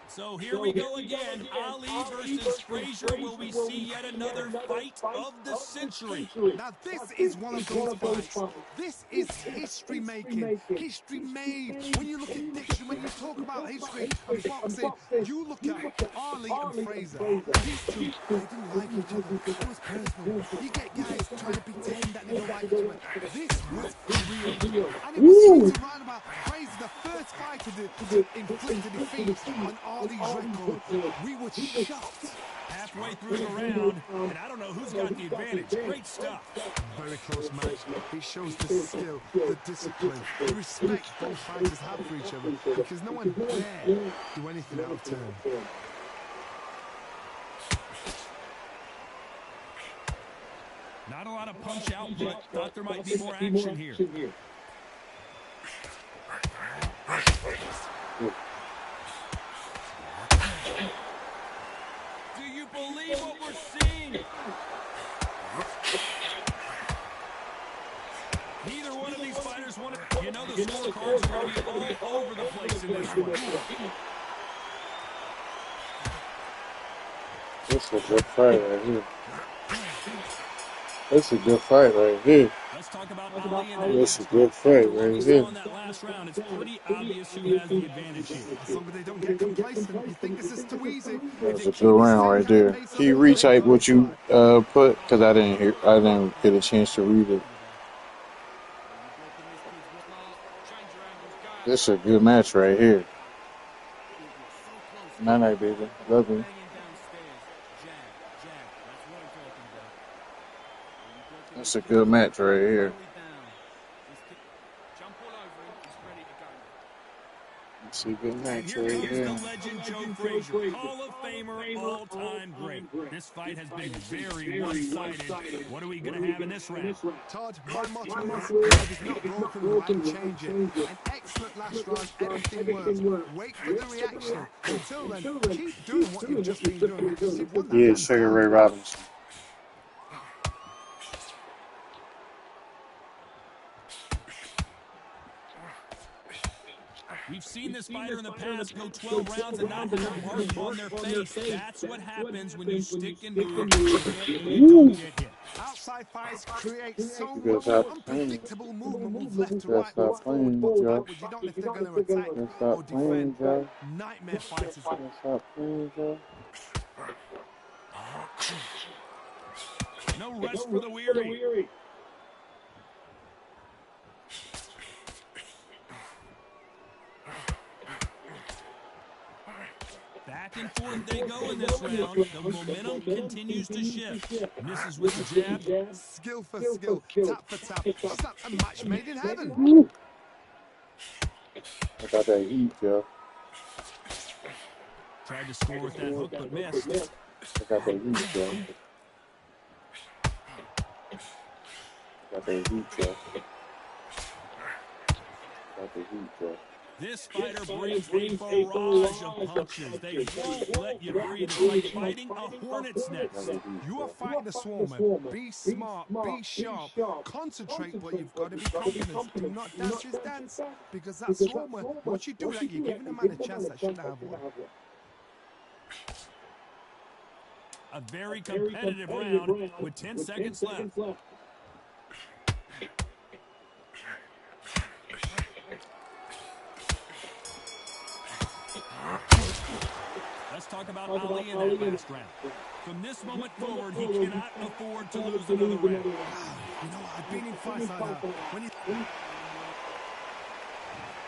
So here we go again. Ali versus Frazier. Will we see yet another fight of the century? Now this is one of those fights. This is history making. History made. When you look at dictionary, when you talk about history of boxing, you look at Ali and Frazier. These two, they didn't like each other. It was personal. You get guys trying to pretend that they don't like each other. This was real. And it was swings around about Frazier, the first fighter to inflict a defeat on Ali's record. We were shocked. Halfway through the round, and I don't know who's got the advantage. Great stuff. Very close match. It shows the skill, the discipline, the respect both fighters have for each other, because no one dare do anything out of turn. Not a lot of punch output. Thought there might be more action here. Do you believe what we're seeing? Neither one of these fighters want to. You know the scorecards are going to be all over the place in this one. This is a good fight right here. That's a good fight right here. Let's talk about Ali and that. That's a good fight right here. In that last round, it's pretty obvious who has the advantage here. As long as they don't get complacent, you think this is too easy. That's a good round right there. Can you retype what you put? Because I didn't get a chance to read it. This is a good match right here. Night night, baby. Love you. That's a good match right here. It's a good match right here. The legend Joe Frazier, Hall of Famer, all-time great. This fight has been very one-sided. What are we going to have in this round? Todd, my motto is, if it's not broken, why change it? An excellent last round, everything works. Wait for the reaction. Until then, keep doing what you've just been doing. Yeah, Sugar Ray Robinson. We've seen this fighter in the past go 12 rounds and not have a mark on their face. That's what happens when you stick into it and don't get hit. Outside fights create so much unpredictable movement left to right, forward, playing, backward. You don't know if they're going to attack or defend. Nightmare fighters. No rest for the weary. Back and forth they go in this round. The momentum continues to shift. Misses with the jab. Skill for skill, tap for tap. It's not a match made in heaven. I got that heat, yo. Tried to score with that hook, but missed. I got that heat, yo. Got that heat, yo. Got the heat, yo. This fighter brings a barrage of punches. They won't let you breathe. It's like fighting a hornet's nest. You are fighting a swarmer. Be smart, be sharp, concentrate, but you've got to be confident. Do not dance his dance, because that swarmer, once you do that, you're giving a man a chance that shouldn't have one. A very competitive round with 10 seconds left. Let's talk about Ali in that last round. From this moment forward, he cannot afford to lose another round. You know, I've been in fights like that. When you...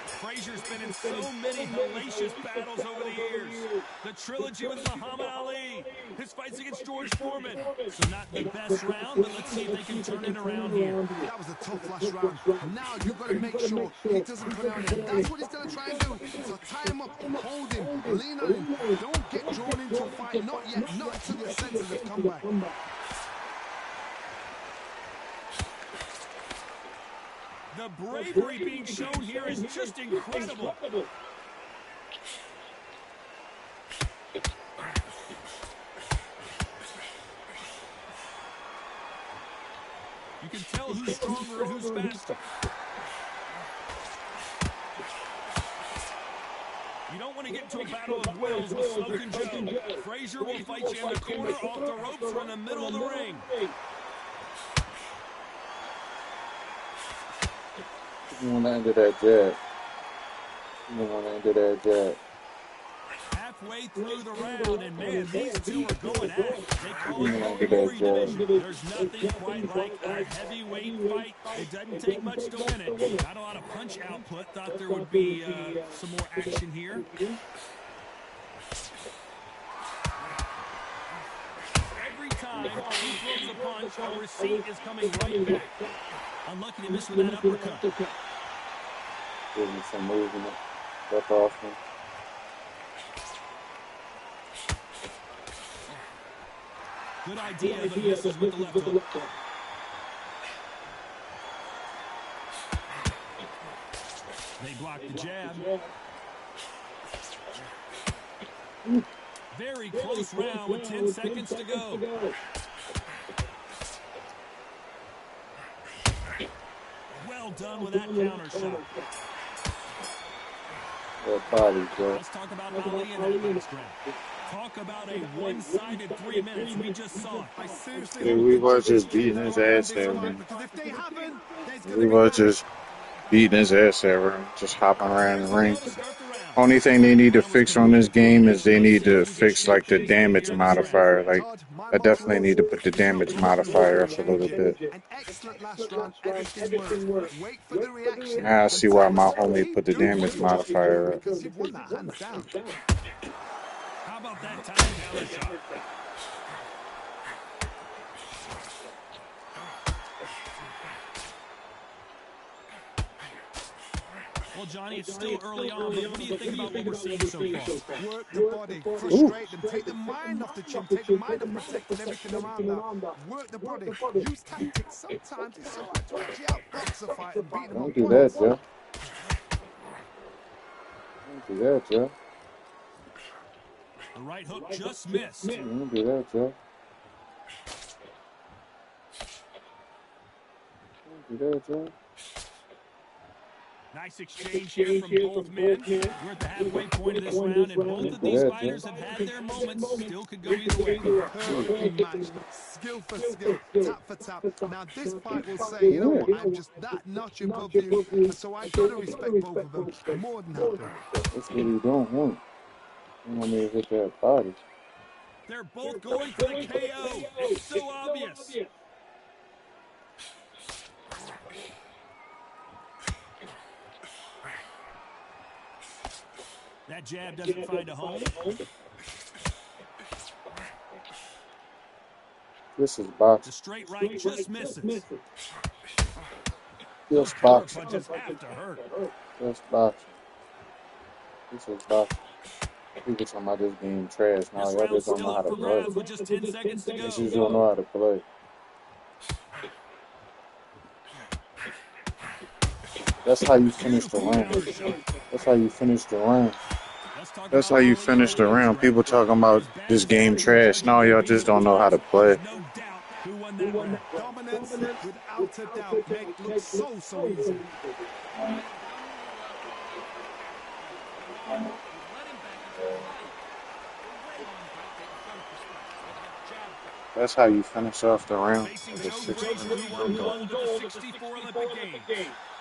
Frazier's been in so many hellacious battles over the years. The trilogy with Muhammad Ali, his fights against George Foreman. So not the best round, but let's see if they can turn it around here. That was a tough last round. Now you've got to make sure he doesn't put out him. That's what he's going to try and do. So tie him up, hold him, lean on him. Don't get drawn into a fight. Not yet, not until your senses have come back. The bravery being shown here is just incredible. You can tell who's stronger and who's faster. You don't want to get into a battle of wills with Smoke and Joe. Frazier will fight you in the corner, off the ropes, or in the middle of the ring. You want to end that jab. You don't want to end that jab. Halfway through the round, and man, these two are going at it. They call it the glory division. There's nothing quite like a heavyweight fight. It doesn't take much to win it. Not a lot of punch output. Thought there would be some more action here. time. He throws a punch. A receipt is coming right back. Unlucky to miss with that uppercut. Give me some movement. Step off him. Good idea, but misses with the left hook. They block the jab. Very close round with 10 seconds to go. Well done with that counter shot. Body, bro. Let's talk about Ali in that last round. Talk about a one-sided 3 minutes. We just saw it. I seriously Yeah, hope we the was judges just beating his get ass this there, right, man. because if they haven't, there's We going to was be just beating his ass there, just hopping around Here's the the ring. go to start the round. Only thing they need to fix on this game is they need to fix like the damage modifier. Like Todd, my I motto definitely is, need to put the if it's not damage broken, modifier why up a little change bit. it? An excellent last round, everything works. Wait for the reaction Now I and see tell why my them, homie keep put the doing what damage you've just been doing, modifier up. because you've won that hands down. How about that time counter shot? Well, Johnny, it's still early on, but what do you think about what we're seeing so far? Work the body, frustrate them, take the mind off the chin, take the mind off protecting everything around that. Work the body, use tactics. Sometimes it's all right to actually outbox a fight and beat them on Don't do that, points. Joe. Don't do that, Joe. The right hook just missed. Don't do that, Joe. Don't do that, Joe. Nice exchange here from both men. We're at the halfway point of this round, and both of these fighters have had their moments. Still could go either way. Perfectly matched, skill for skill, tap for tap. Now this fight will say, you know what, I'm just that notch above you, and so I got to respect both of them. More than happy. That's what he don't want. He want me to hit that body. They're both going for the KO. It's so obvious. That jab doesn't find a home. This is The boxing. straight right just misses. This Power boxing. punches have to hurt. This boxing. This is boxing. People talking about this game trash. No, This y'all round's just don't still know how up to for play. grabs with just 10 seconds to You go. just don't know how to play. That's how you finish the Beautiful round. counter shot. That's how you finish the round. Let's talk That's about how you Ali finish in the the latest round. People talking about As bad this as game some trash. judges No, may y'all be just at don't know how to times, play. there's no doubt who won that round. Dominance, without a doubt, make it look so easy. That's how you finish off the round. Facing the nose bracer who won gold at the 64 Olympic Games.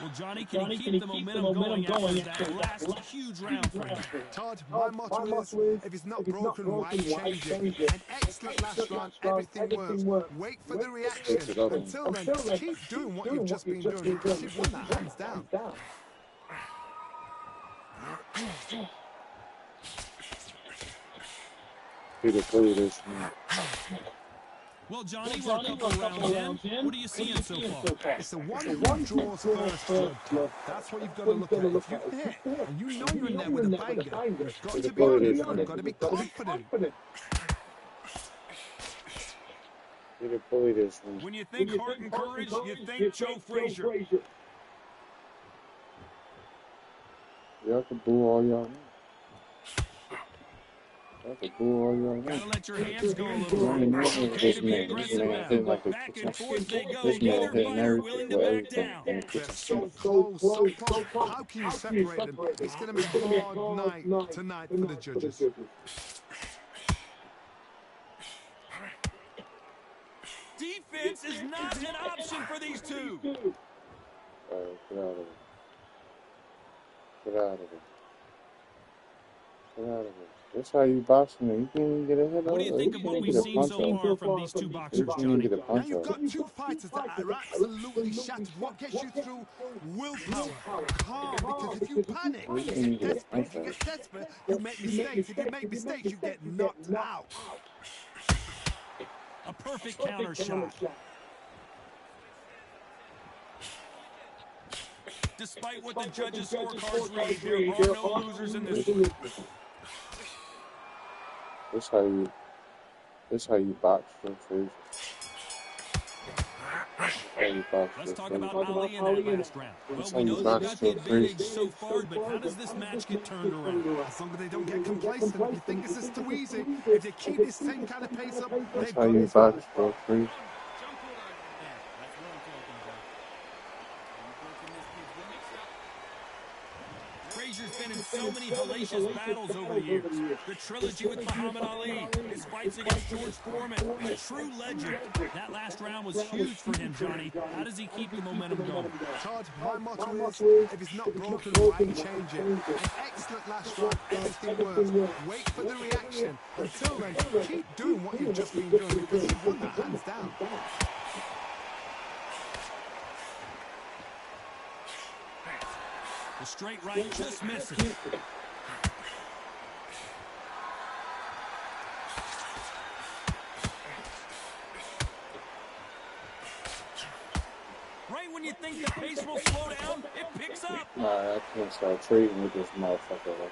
Well, Johnny, can he keep the momentum going after that last huge round for him? Todd, my motto is, if it's not broken, why change it? An excellent last round, everything works. Wait for the reaction. Until then, keep doing what you've just been doing, because you've won that hands down. Peter play this one. Well, Johnny, we're a couple of rounds in. What are you seeing so far? It's the one who draws first blood, Todd. That's what you've got to look at. If you hit, and you know you're in there with a banger, you've got to be honest, you've got to be confident. Peter play this one. When you think heart and courage, you think Joe Frazier. Y'all can boo all y'all want. Y'all can boo all y'all want. Gotta let your hands go a little You ain't bit. never It's heard okay this to be man. This aggressive man now. hitting like a Back and forth they go. This man Neither hitting fighter willing everything to with back everything. down. Man, They're so close, so close. How can you separate them? It's going to be a hard night tonight for the judges. Defense is not an option for these two. Get out of it. Get out of it. Get out of it. That's how you boxing it. You can't even get a hit What do you think of what we've seen so far from these two boxers, Johnny? Now you've got two fighters that are absolutely shattered. What gets you through? Willpower, calm, because if you panic, you get desperate. If you get desperate, you make mistakes. If you make mistakes, you get knocked out. A Perfect counter shot. Despite what the judges' scorecards read, there are no losers in this one. This how you box for free. Let's talk about Ali in that last round. Well, we know they've got the advantage so far, but how does this match get turned around? As long as they don't get complacent, if you think this is too easy, if they keep this same kind of pace up, That's they've how got you this box one. for free. Frazier's been in so many hellacious battles over the years. The trilogy with Muhammad Ali, his fights against George Foreman, a true legend. That last round was huge for him, Johnny. How does he keep the momentum going? Todd, my motto is, if it's not broken, why change it? An excellent last round, everything works. Wait for the reaction. Until then, keep doing what you've just been doing because you've won that hands down. The straight right just misses. Right when you think the pace will slow down, it picks up. Alright, I can't start trading with this motherfucker.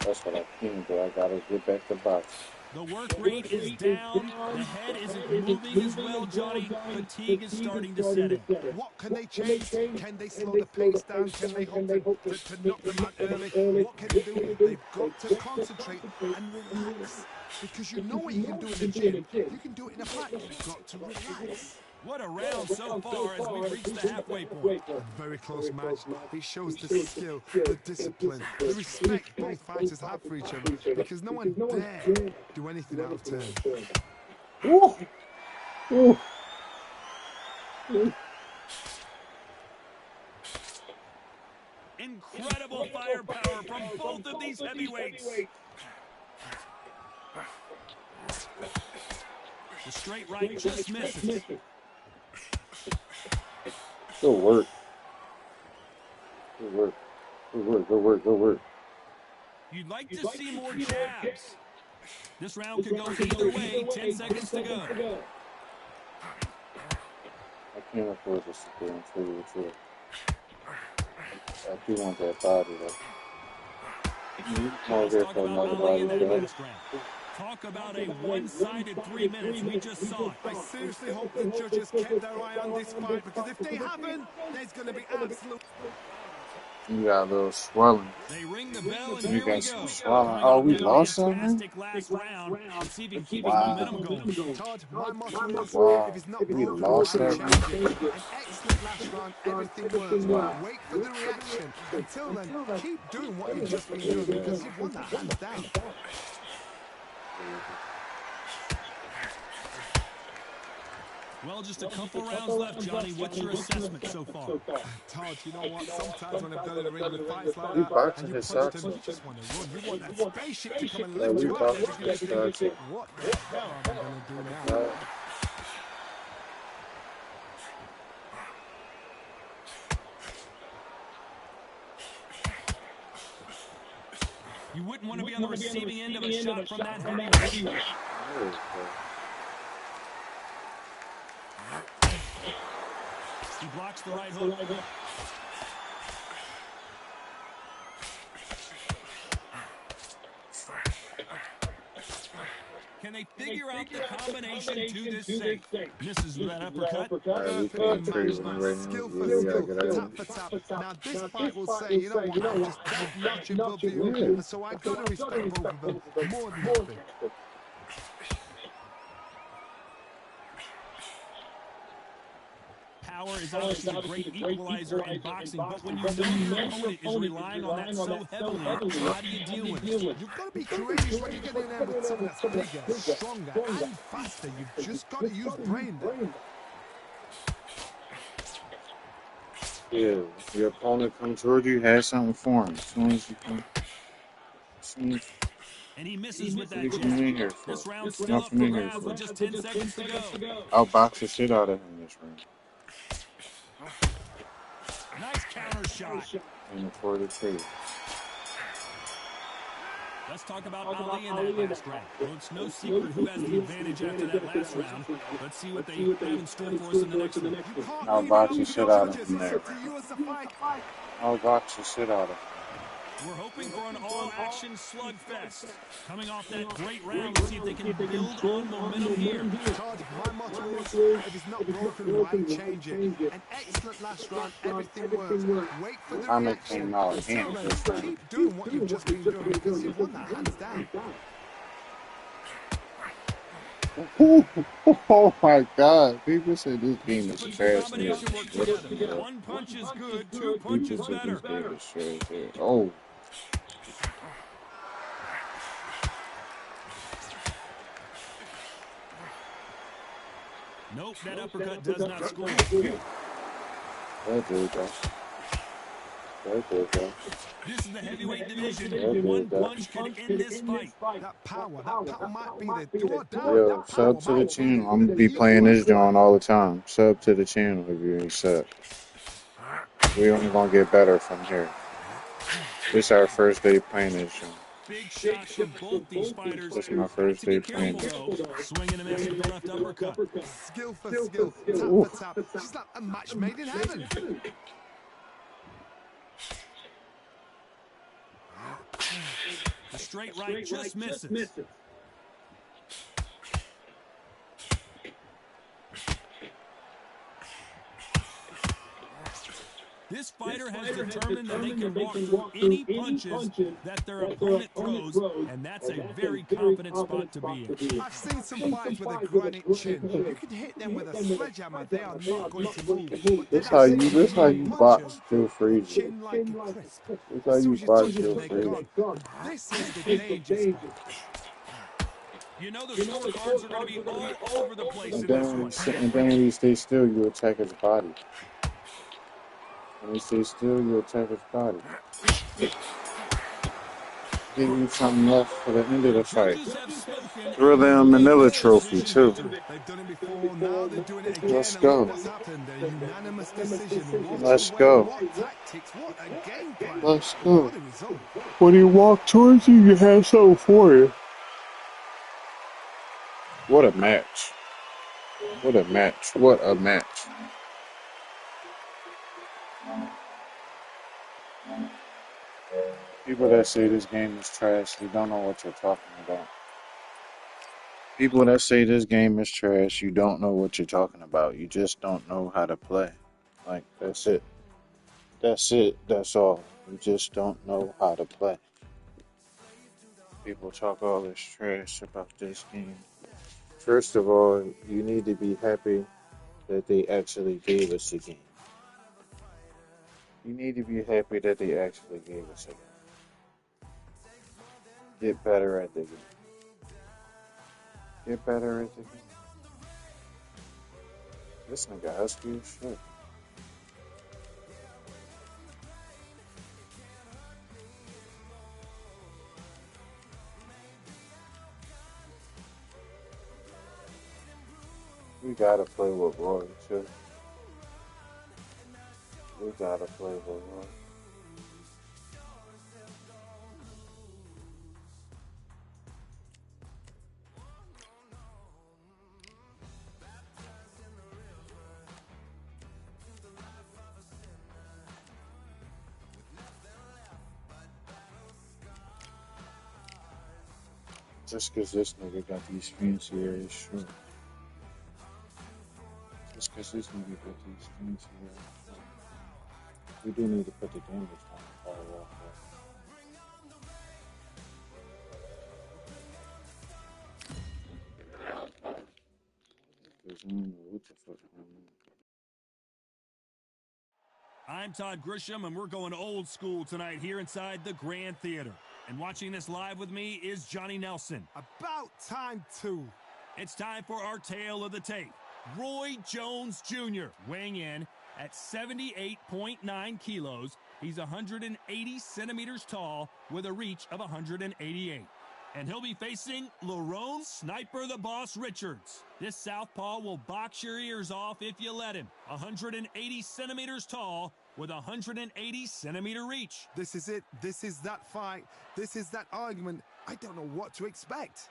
That's what I can do. I gotta get back to boxing. The work rate is down. The head isn't moving as well, Johnny. Fatigue is starting to set in. What can they change? Can they slow the pace down? Can they hope to knock them out early? What can they do? They've got to concentrate and relax. Because you know what you can do in the gym. You can do it in a fight. You've got to relax. What a round so far as we reach the halfway point. A very close match. It shows the skill, the discipline, the respect both fighters have for each other. Because no one dare do anything out of turn. Ooh. Ooh. Incredible firepower from both of these heavyweights. The straight right just misses. Good work. Good work. Good work. Good work. Good work. You'd like to see more jabs. This round could go either way. 10 seconds to go. I can't afford to sit there and trade with you. I do want that body though. Let's talk about Ali in that last round. Talk about a one-sided 3 minutes. We just saw it. I seriously hope the judges kept their eye on this fight because if they haven't, there's going to be absolute... You got a little swelling. They ring the bell and You here we got some go. swelling. Oh, we lost something? Fantastic last round. Let's see if he can keep his momentum going. Todd, my motto is, if it's not We broken, lost why that change it? An excellent last round, everything works. Wait for the reaction. Until then, keep doing what you've just been doing because you've won that hands down. Well, just a couple rounds left, Johnny. What's your assessment so far? Todd, you know what? Sometimes when I've done in the ring with fights like We that, boxing and you his punch socks. them, you just want to run. You want that spaceship to come and Yeah, lift we you up. boxing And his you socks. think, what the hell am I going to do now? You wouldn't want to be on the receiving end of a shot from that heavyweight. He blocks the right hook. Can they figure out the combination to this safe? Misses with that uppercut. We can't trade with him right now. Skill Yeah, for we gotta skill, get out tap of for tap. Now this fight will say, you know what, I'm just that notch above you, and so I got to respect both of them more than nothing. Power is obviously a great equalizer in boxing, but when you know your opponent is relying on that so heavily, how do you deal with it? You've got to be courageous when you get in there with someone that's bigger, stronger, and faster. You've just got to use brain there. Yeah, your opponent comes toward you, has something for him. As soon as you come, and he misses with that what you in here jab. for? This round's still up for grabs with just 10 seconds to go. I'll box the shit out of him this round. Nice counter shot. And for the trade. Let's talk about Ali in that last round. Well, it's no secret who has the advantage after that last round. Let's see what they have in store for us in the next one. You can't I'll leave it box up the to shit the out of judges. him It's there. up to you as the fight. I'll box the shit out of him. We're hoping for an all-action slugfest. Coming off that great round, let's see if they can build on momentum here. Todd, my motto is, if it's not broken, why change it? An excellent last round, everything works. Wait for the Time it reaction. came out, Until then, hands were keep doing what you've just been doing because you've won that hands down. Oh my god, people say this game is Put some trash. combination work together. One punch is good, two punches People say better. this game is trash here. Oh, Nope, that uppercut does not score. that dude, though. That dude, though. This is the heavyweight division. That One dude, though. punch could end this fight. That power might be the do or die. Yo, That sub power to the might be channel. I'm gonna the be key playing to this joint all the time. Sub to the channel if you ain't sub. We only gonna get better from here. This our first day playing this joint. Big shots for both these fighters. This is my Have first to be day careful, playing this. though. Swinging and missing with the left uppercut. skill for skill, tap for tap. She's like a match made in heaven. The straight right just misses. This fighter has determined that they can walk through any punches that their opponent throws, and that's a very confident spot to be in. I've seen some fights with a granite chin. You can hit them with a sledgehammer, they are not going to move. But then This I've seen this how you punches, box Joe Frazier. chin like a crisp. This how As soon you as you box touch Joe them, they're Frazier. gone. This is the danger spot. You know the scorecards are going to be all over the place in And this then, one. and then when you stay still, you attack his body. When you stay still, you attack his body. Give you something left for the end of the fight. Judges have spoken. Throw them a Manila trophy, too. They've done it before, now they're doing it again. Let's And go. look what's happened. A unanimous decision. What Let's a way, go. what tactics, what a game plan. Let's go. What a result. When you walk towards you, you have something for you. What a match. What a match. What a match. People that say this game is trash, they don't know what you're talking about. People that say this game is trash, you don't know what you're talking about. You just don't know how to play. Like, that's it. That's it. That's all. You just don't know how to play. People talk all this trash about this game. First of all, you need to be happy that they actually gave us a game. You need to be happy that they actually gave us a game. Get better at the game. Get better at the game. This nigga husky as shit. We gotta play with Roy, too. We gotta play with Roy. Just cause this nigga got these fancy ass shorts. Just cause this nigga got these fancy ass shorts. We do need to put the damage on the fire off there. Cause I don't know what the fuck I'm doing. I'm Todd Grisham, and we're going old school tonight here inside the Grand Theater. And watching this live with me is Johnny Nelson. About time, too. It's time for our tale of the tape. Roy Jones Jr. weighing in at 78.9 kilos. He's 180 centimeters tall with a reach of 188. And he'll be facing Lerone Sniper the Boss Richards. This southpaw will box your ears off if you let him. 180 centimeters tall with 180 centimeter reach. This is it. This is that fight. This is that argument. I don't know what to expect.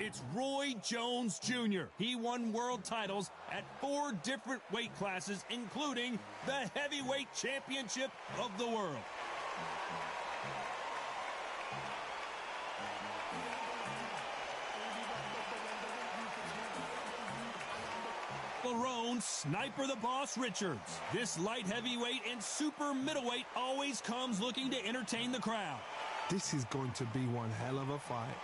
It's Roy Jones Jr. He won world titles at 4 different weight classes, including the heavyweight championship of the world. Lerone Sniper the Boss Richards. This light heavyweight and super middleweight always comes looking to entertain the crowd. This is going to be one hell of a fight.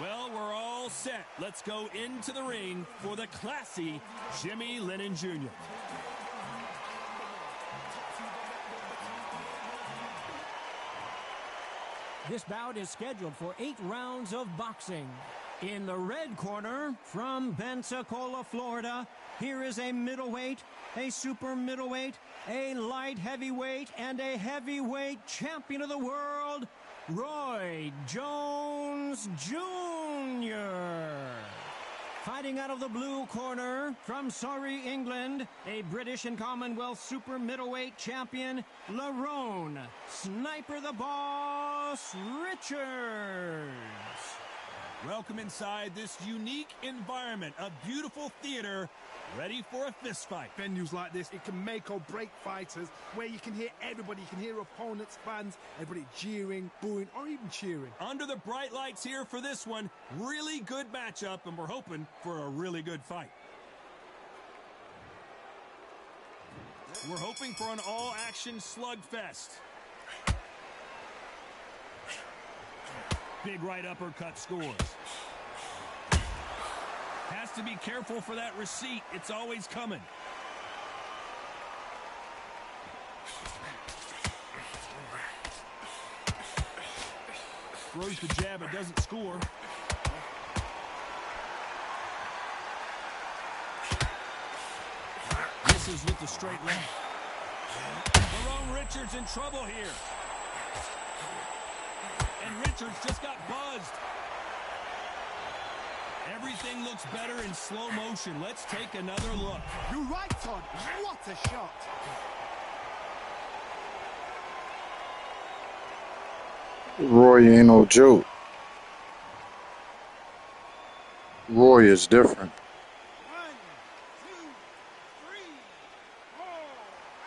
Well, we're all set. Let's go into the ring for the classy Jimmy Lennon Jr. This bout is scheduled for 8 rounds of boxing. In the red corner, from Pensacola, Florida, here is a middleweight, a super middleweight, a light heavyweight, and a heavyweight champion of the world, Roy Jones Jr. Fighting out of the blue corner, from Surrey, England, a British and Commonwealth super middleweight champion, Lerone Sniper the Boss Richards. Welcome inside this unique environment, a beautiful theater, ready for a fist fight. Venues like this, it can make or break fighters, where you can hear everybody, you can hear opponents, fans, everybody jeering, booing, or even cheering. Under the bright lights here for this one, really good matchup, and we're hoping for a really good fight. We're hoping for an all-action slugfest. Big right uppercut scores. Has to be careful for that receipt. It's always coming. Throws the jab, it doesn't score. Misses with the straight left. Lerone Richards in trouble here. And Richards just got buzzed. Everything looks better in slow motion. Let's take another look. You're right, Todd. What a shot. Roy ain't no joke. Roy is different. 1, 2, 3, 4.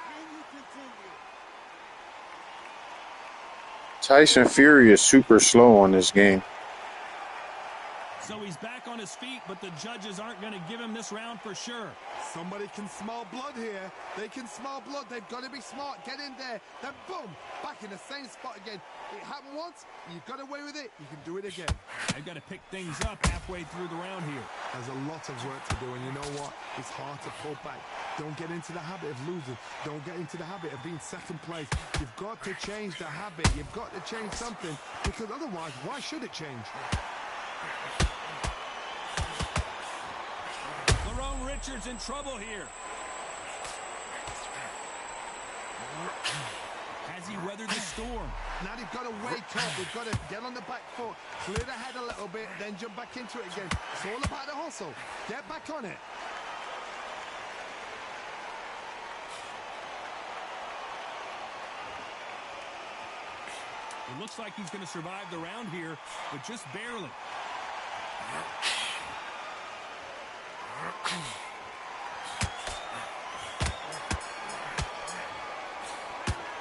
Can you continue? Tyson Fury is super slow on this game. So he's back on his feet, but the judges aren't going to give him this round for sure. Somebody can smell blood here. They can smell blood. They've got to be smart. Get in there. Then boom, back in the same spot again. It happened once. You got away with it. You can do it again. They've got to pick things up halfway through the round here. There's a lot of work to do, and you know what? It's hard to pull back. Don't get into the habit of losing. Don't get into the habit of being second place. You've got to change the habit. You've got to change something, because otherwise, why should it change? Lerone Richards in trouble here. Has he weathered the storm? Now they've got to wake up. They've got to get on the back foot, clear the head a little bit, then jump back into it again. It's all about the hustle. Get back on it. It looks like he's going to survive the round here, but just barely.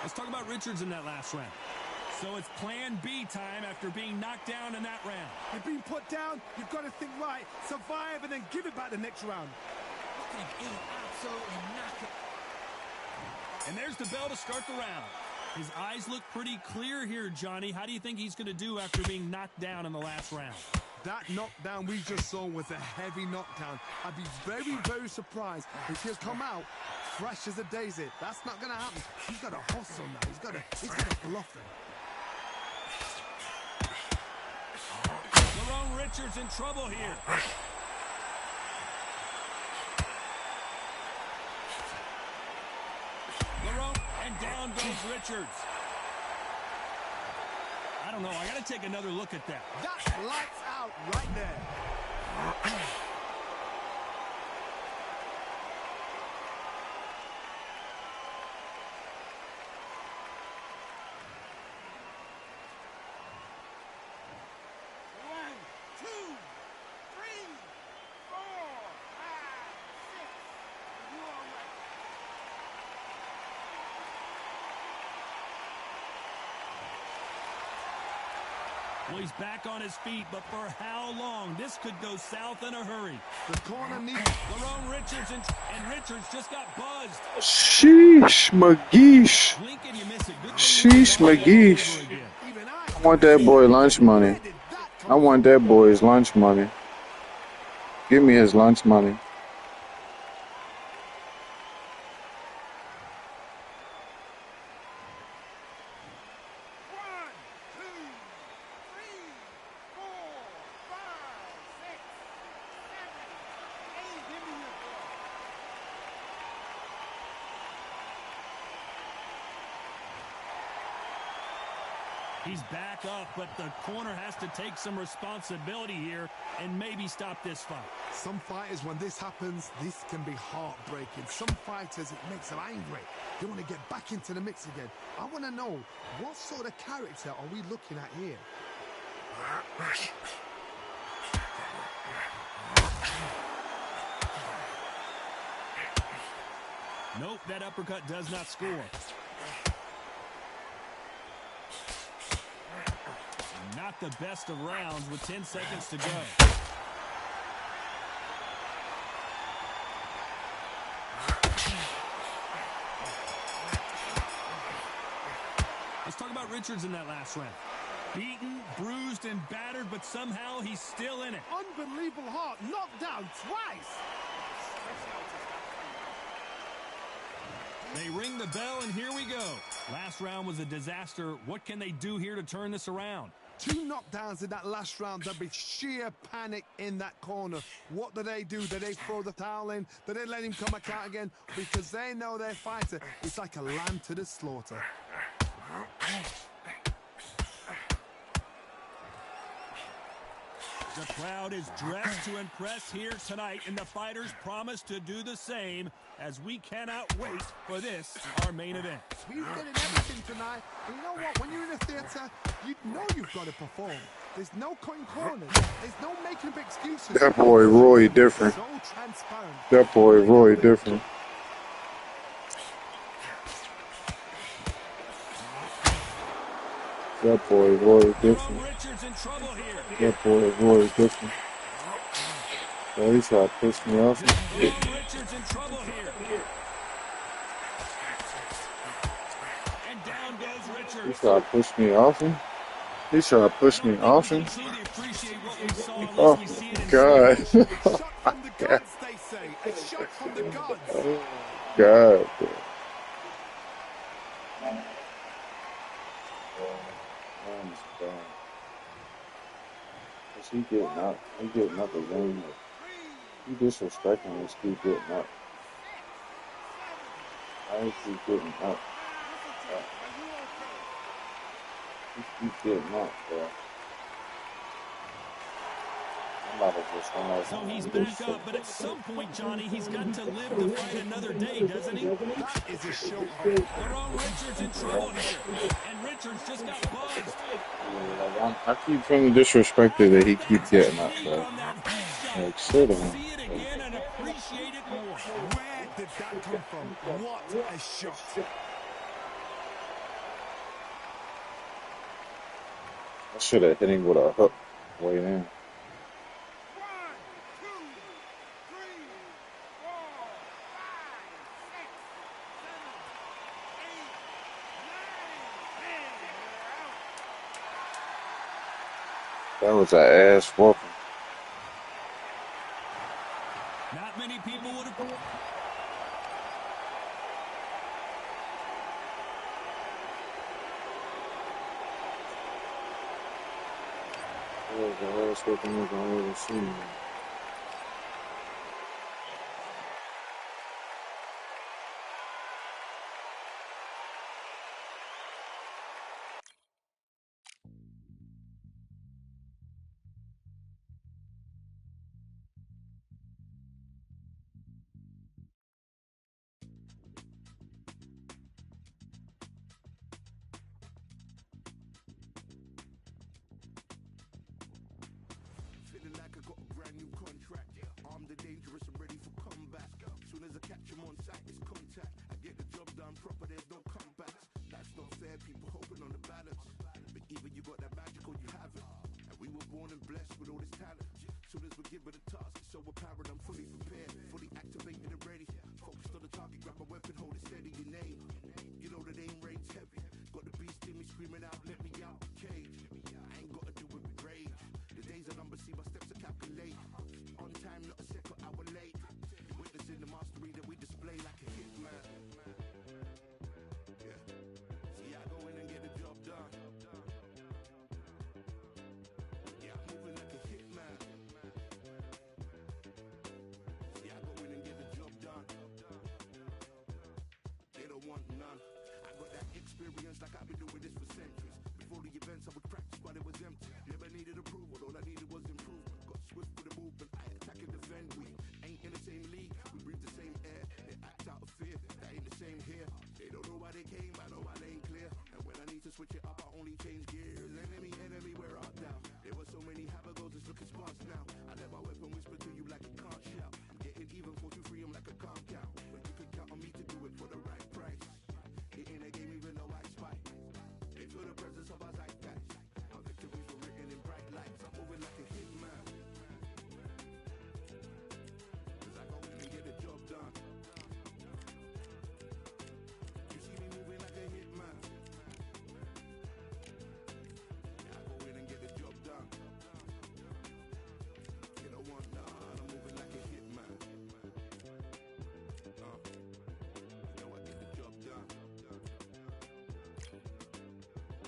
Let's talk about Richards in that last round. So it's plan B time after being knocked down in that round. You've been put down. You've got to think right, survive, and then give it back the next round. Look at him, absolutely knackered. And there's the bell to start the round. His eyes look pretty clear here, Johnny. How do you think he's going to do after being knocked down in the last round? That knockdown we just saw was a heavy knockdown. I'd be very, very surprised if he'll come out fresh as a daisy. That's not going to happen. He's got to hustle now. He's got to bluff him. Lerone Richards in trouble here. Lerone, and down goes Richards. I don't know. I got to take another look at that. That's lights out right there. Well, he's back on his feet, but for how long? This could go south in a hurry. The corner needs... Lerone Richards, and Richards just got buzzed. Sheesh, McGeesh. Blink and you miss it. Good Sheesh, McGeesh. I want that boy lunch money. I want that boy's lunch money. Give me his lunch money. He's back up, but the corner has to take some responsibility here and maybe stop this fight. Some fighters, when this happens, this can be heartbreaking. Some fighters, it makes them angry. They want to get back into the mix again. I want to know, what sort of character are we looking at here? Nope, that uppercut does not score. Not the best of rounds with 10 seconds to go. Let's talk about Richards in that last round. Beaten, bruised, and battered, but somehow he's still in it. Unbelievable heart, knocked down twice. They ring the bell, and here we go. Last round was a disaster. What can they do here to turn this around? 2 knockdowns in that last round. There'll be sheer panic in that corner. What do? Do they throw the towel in? Do they let him come back out again? Because they know their fighter is like a lamb to the slaughter. The crowd is dressed to impress here tonight, and the fighters promise to do the same as we cannot wait for this, our main event. We're getting everything tonight. And you know what? When you're in a theatre, you know you've got to perform. There's no cutting corners. There's no making up excuses. That boy Roy different. So transparent. That boy Roy different. That boy Roy different. Richards in trouble here. That boy Roy different. Oh, he tried to piss me off. Richards in trouble here. And down goes Richards. He tried to push me off him. He tried to push me off him. Truly appreciate what we saw Oh, unless we see it in God. Shot from the gods, they say. A shot from the gods. Oh, God. Bro. He getting up. He getting up again. He disrespecting us. Keep getting up. I keep getting up. He keep getting up, bro. I'm about to just run over. So he's back up, but at some point, Johnny, he's got to live to fight another day, doesn't he? That is a show. Lerone Richards in trouble here, and Richards just got buzzed. I keep feeling disrespected that he keeps getting up, bro. Like, sit down. See it again and appreciate it more. Where did that come from? What a shot. I should have hit him with a hook way in. 1, 2, 3, 4, 5, 6, 7, 8, 9, 10. That was an ass whooping. Not many people would have... That was the ass whooping I've ever seen. Feeling like I got a brand new contract. Armed and dangerous and ready for combat. Soon as I catch him on sight, it's contact. I get the job done proper, there's no comebacks. That's not fair, people hoping on the balance. But either you got that magic or you haven't. born and blessed with all this talent. Soon as we give it a task, it's so apparent I'm fully prepared, fully activated and ready. Focused on the target, grab my weapon, hold it steady, your name. You know the name reigns heavy. Got the beast in me screaming out, let me out the cage. I ain't gotta do it with rage. The days are numbered, see my steps are calculate. On time, not a second hour late. Witnessing the mastery that we display like a hitman. Yeah. See, I go in and get the job done. Yeah, I'm moving like a hitman. See, I go in and get the job done. They don't want none. I got that experience like I've been doing this for centuries. Before the events I would practice but it was empty. Never needed approval, all I needed was improvement. Got swift with the movement, I attack and defend. We ain't in the same league, we breathe the same air. They act out of fear, that ain't the same here. They don't know why they came, I know why they ain't clear. And when I need to switch it up, I only change gears. Enemy, where art thou? There were so many habagos, it's looking sparse now. I let my weapon whisper to you like a can't shout. I'm getting even, 4 2 3, I'm like a calm count. But you can count on me to do it for the right price. It ain't a game even though I spy. They feel the presence of our zeitgeist. Our victories were written in bright lights. I'm moving like a hitman. Cause I go in and get the job done. You see me moving like a hitman. Yeah, I go in and get the job done. They don't want none. I'm moving like a hitman. You know I get the job done.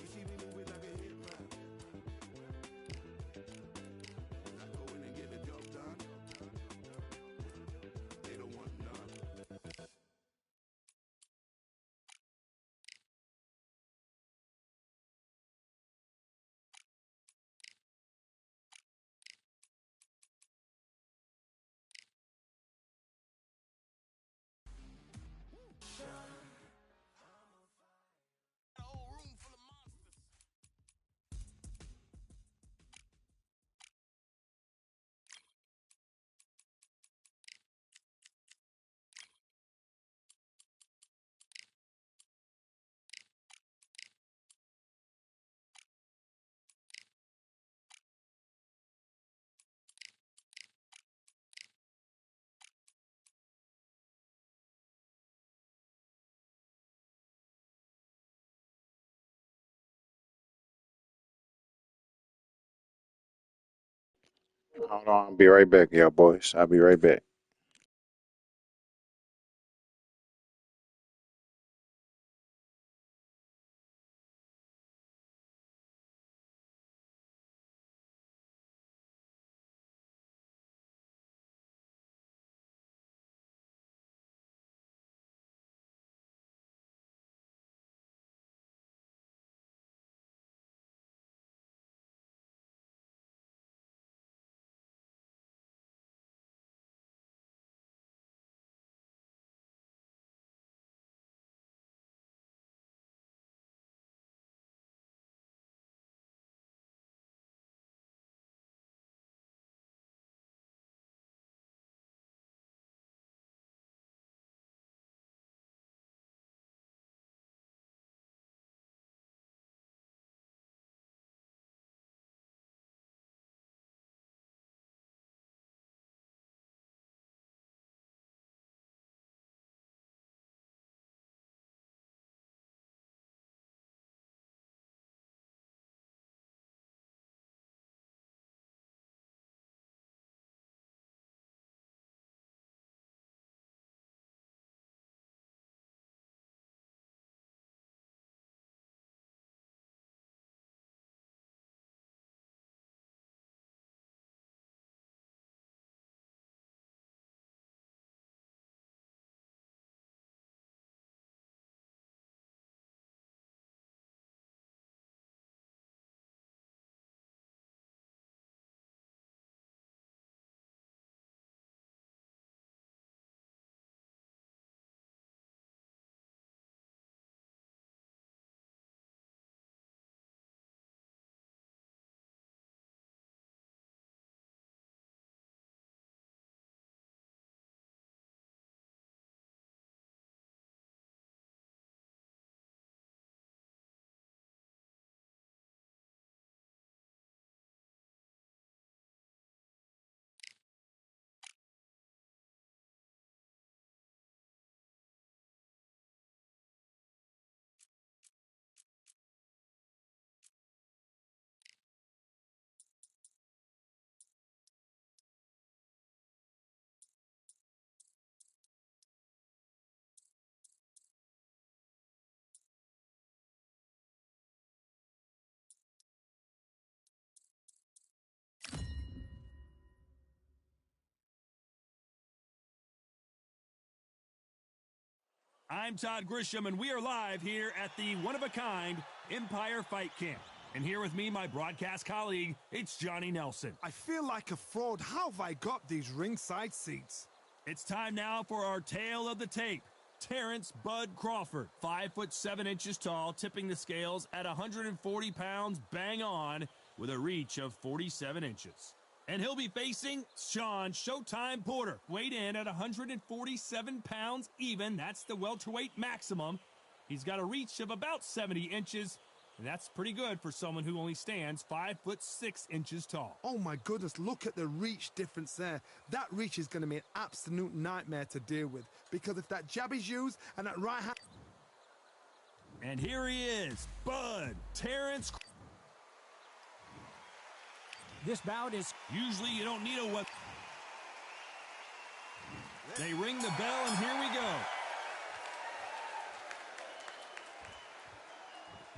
You see me moving like a hitman. I go in and get the job done. They don't want none. Hold on, I'll be right back, y'all boys. I'll be right back. I'm Todd Grisham, and we are live here at the one-of-a-kind Empire Fight Camp. And here with me, my broadcast colleague, it's Johnny Nelson. I feel like a fraud. How have I got these ringside seats? It's time now for our tale of the tape. Terrence Bud Crawford, 5'7" tall, tipping the scales at 140 pounds, bang on, with a reach of 47 inches. And he'll be facing Sean Showtime Porter, weighed in at 147 pounds even. That's the welterweight maximum. He's got a reach of about 70 inches, and that's pretty good for someone who only stands 5'6" tall. Oh my goodness, look at the reach difference there. That reach is going to be an absolute nightmare to deal with, because if that jab is used and that right hand... And here he is, Bud Terrence. This bout is... Usually you don't need a weapon. They ring the bell, and here we go.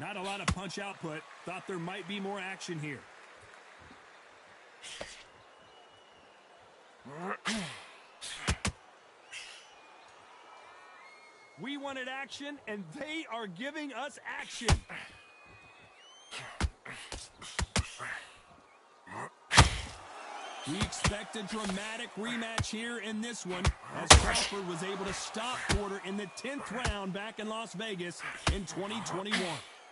Not a lot of punch output. Thought there might be more action here. We wanted action, and they are giving us action. We expect a dramatic rematch here in this one, as Crawford was able to stop Porter in the 10th round back in Las Vegas in 2021.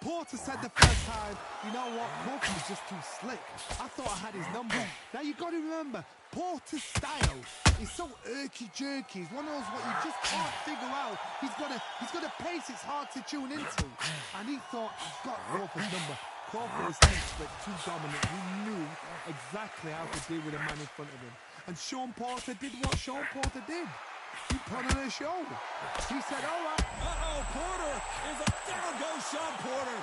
Porter said the first time, you know what, Porter was just too slick. I thought I had his number. Now you got to remember, Porter's style is so irky-jerky. He's one of those what you just can't figure out. He's got a pace it's hard to tune into. And he thought, I've got Crawford's number. Crawford was but too dominant. He knew exactly how to deal with a man in front of him. And Sean Porter did what Sean Porter did. He put on a show. He said, all right. Uh-oh, Porter is a... Down goes Sean Porter.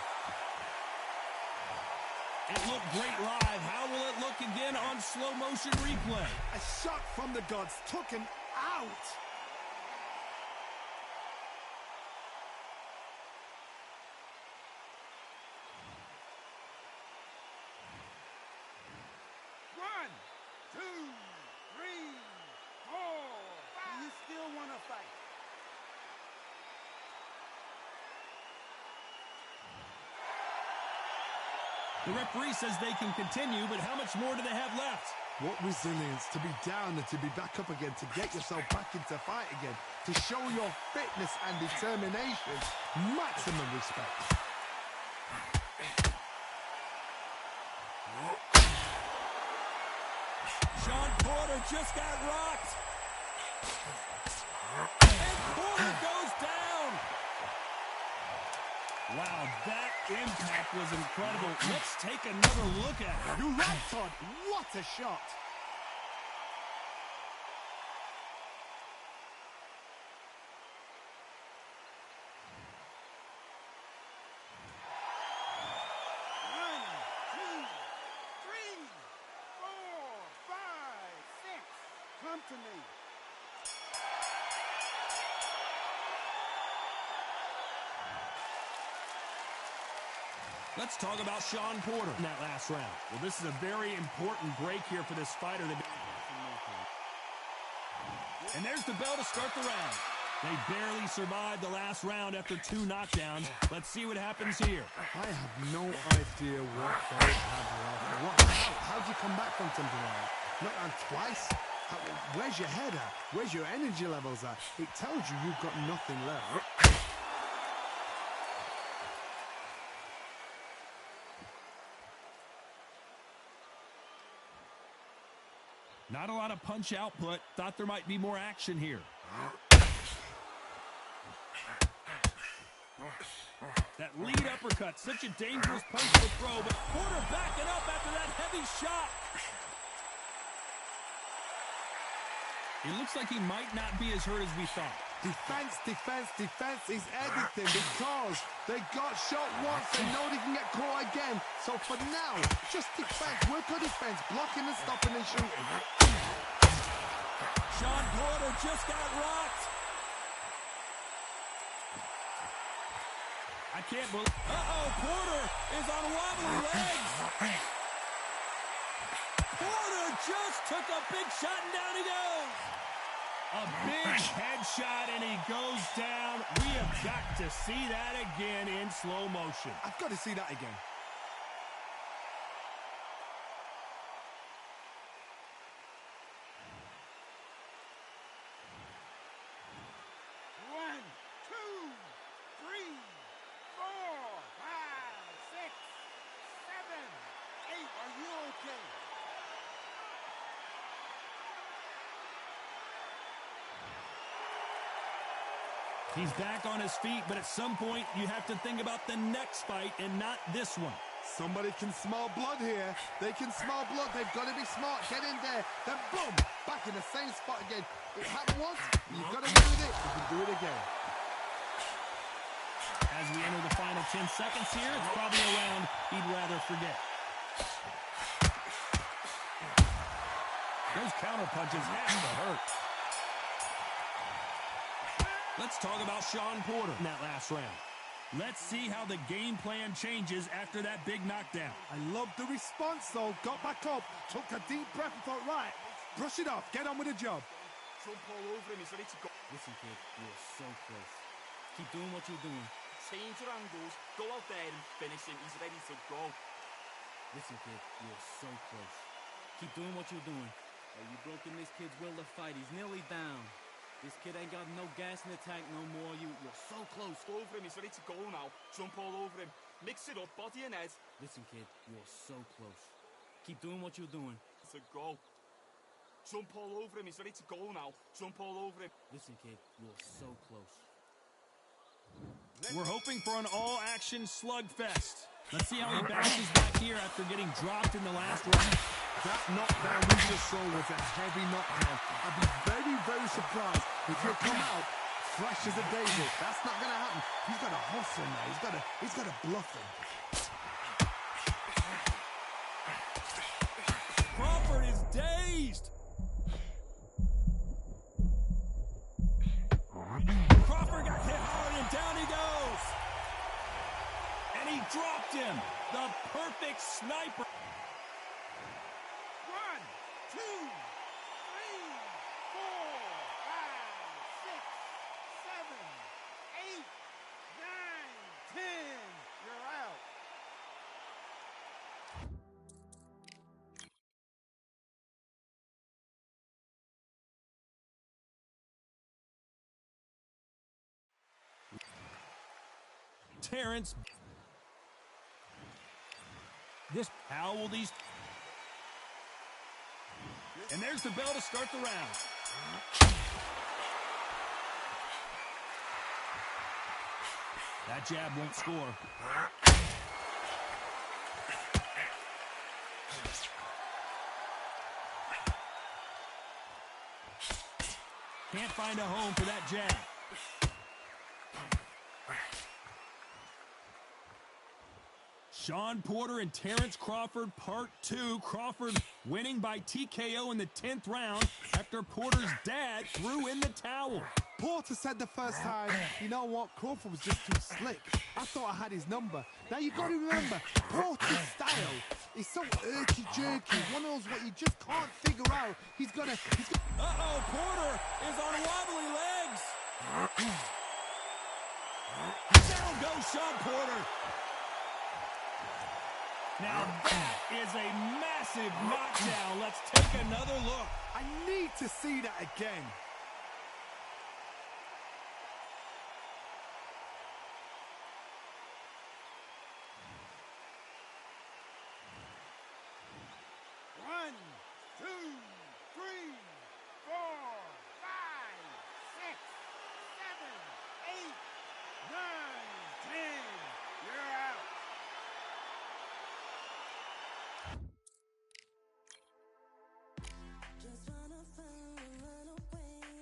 It looked great live. How will it look again on slow motion replay? A shot from the gods took him out. The referee says they can continue, but how much more do they have left? What resilience to be down and to be back up again, to get yourself back into fight again, to show your fitness and determination. Maximum respect. Sean Porter just got rocked. And Porter goes down. Wow, that impact was incredible. Let's take another look at it. You're right, Todd. What a shot. One, two, three, 4, 5, 6. Come to me. Let's talk about Sean Porter in that last round. Well, this is a very important break here for this fighter. And there's the bell to start the round. They barely survived the last round after 2 knockdowns. Let's see what happens here. I have no idea what they have. How'd you come back from something like that? Knocked down twice? Where's your head at? Where's your energy levels at? It tells you you've got nothing left. Not a lot of punch output. Thought there might be more action here. That lead uppercut, such a dangerous punch to throw, but Porter backing up after that heavy shot. It looks like he might not be as hurt as we thought. Defense, defense, defense is everything, because they got shot once and know they can get caught again. So for now, just defense, work on defense, blocking and stopping and shooting. Sean Porter just got rocked. I can't believe... Uh-oh, Porter is on wobbly legs. Porter just took a big shot and down he goes. A big headshot, and he goes down. We have got to see that again in slow motion. I've got to see that again. One, two, three, four, five, six, seven, eight. Are you okay? He's back on his feet, but at some point, you have to think about the next fight and not this one. Somebody can smell blood here. They can smell blood. They've got to be smart. Get in there. Then boom, back in the same spot again. It happened once. You've got to win with it. You can do it again. As we enter the final 10 seconds here, it's probably a round he'd rather forget. Those counter punches have to hurt. Let's talk about Sean Porter in that last round. Let's see how the game plan changes after that big knockdown. I love the response, though. Got back up, took a deep breath and thought, right, brush it off. Get on with the job. Jump all over him. He's ready to go. Listen, kid, you're so close. Keep doing what you're doing. Change your angles. Go out there and finish him. He's ready to go. Listen, kid, you're so close. Keep doing what you're doing. You broke in this kid's will to fight. He's nearly down. This kid ain't got no gas in the tank no more. You're so close. Go over him. He's ready to go now. Jump all over him. Mix it up. Body and head. Listen, kid, you're so close. Keep doing what you're doing. To go. Jump all over him. He's ready to go now. Jump all over him. Listen, kid, you're so close. We're hoping for an all-action slugfest. Let's see how he bounces back here after getting dropped in the last round. That knockdown we just saw was a heavy knockdown. I'd be very, very surprised if he'll come out fresh as a daisy. That's not going to happen. He's got to hustle now. He's got to bluff him. Crawford is dazed. Crawford got hit hard, and down he goes. And he dropped him. The perfect sniper. 1, 2, 3, 4, 5, 6, 7, 8, 9, 10. You're out. Terrence. How will these... And there's the bell to start the round. That jab won't score. Can't find a home for that jab. Sean Porter and Terrence Crawford, part 2. Crawford winning by TKO in the 10th round after Porter's dad threw in the towel. Porter said the first time, you know what, Crawford was just too slick. I thought I had his number. Now you've got to remember, Porter's style is so irky-jerky. One of those what you just can't figure out. He's gonna... Uh-oh, Porter is on wobbly legs. Down goes Sean Porter. Now that is a massive knockdown. Let's take another look. I need to see that again. One, two, three, four, five, six, seven, eight, nine, 10. You're out. Just wanna find and run away.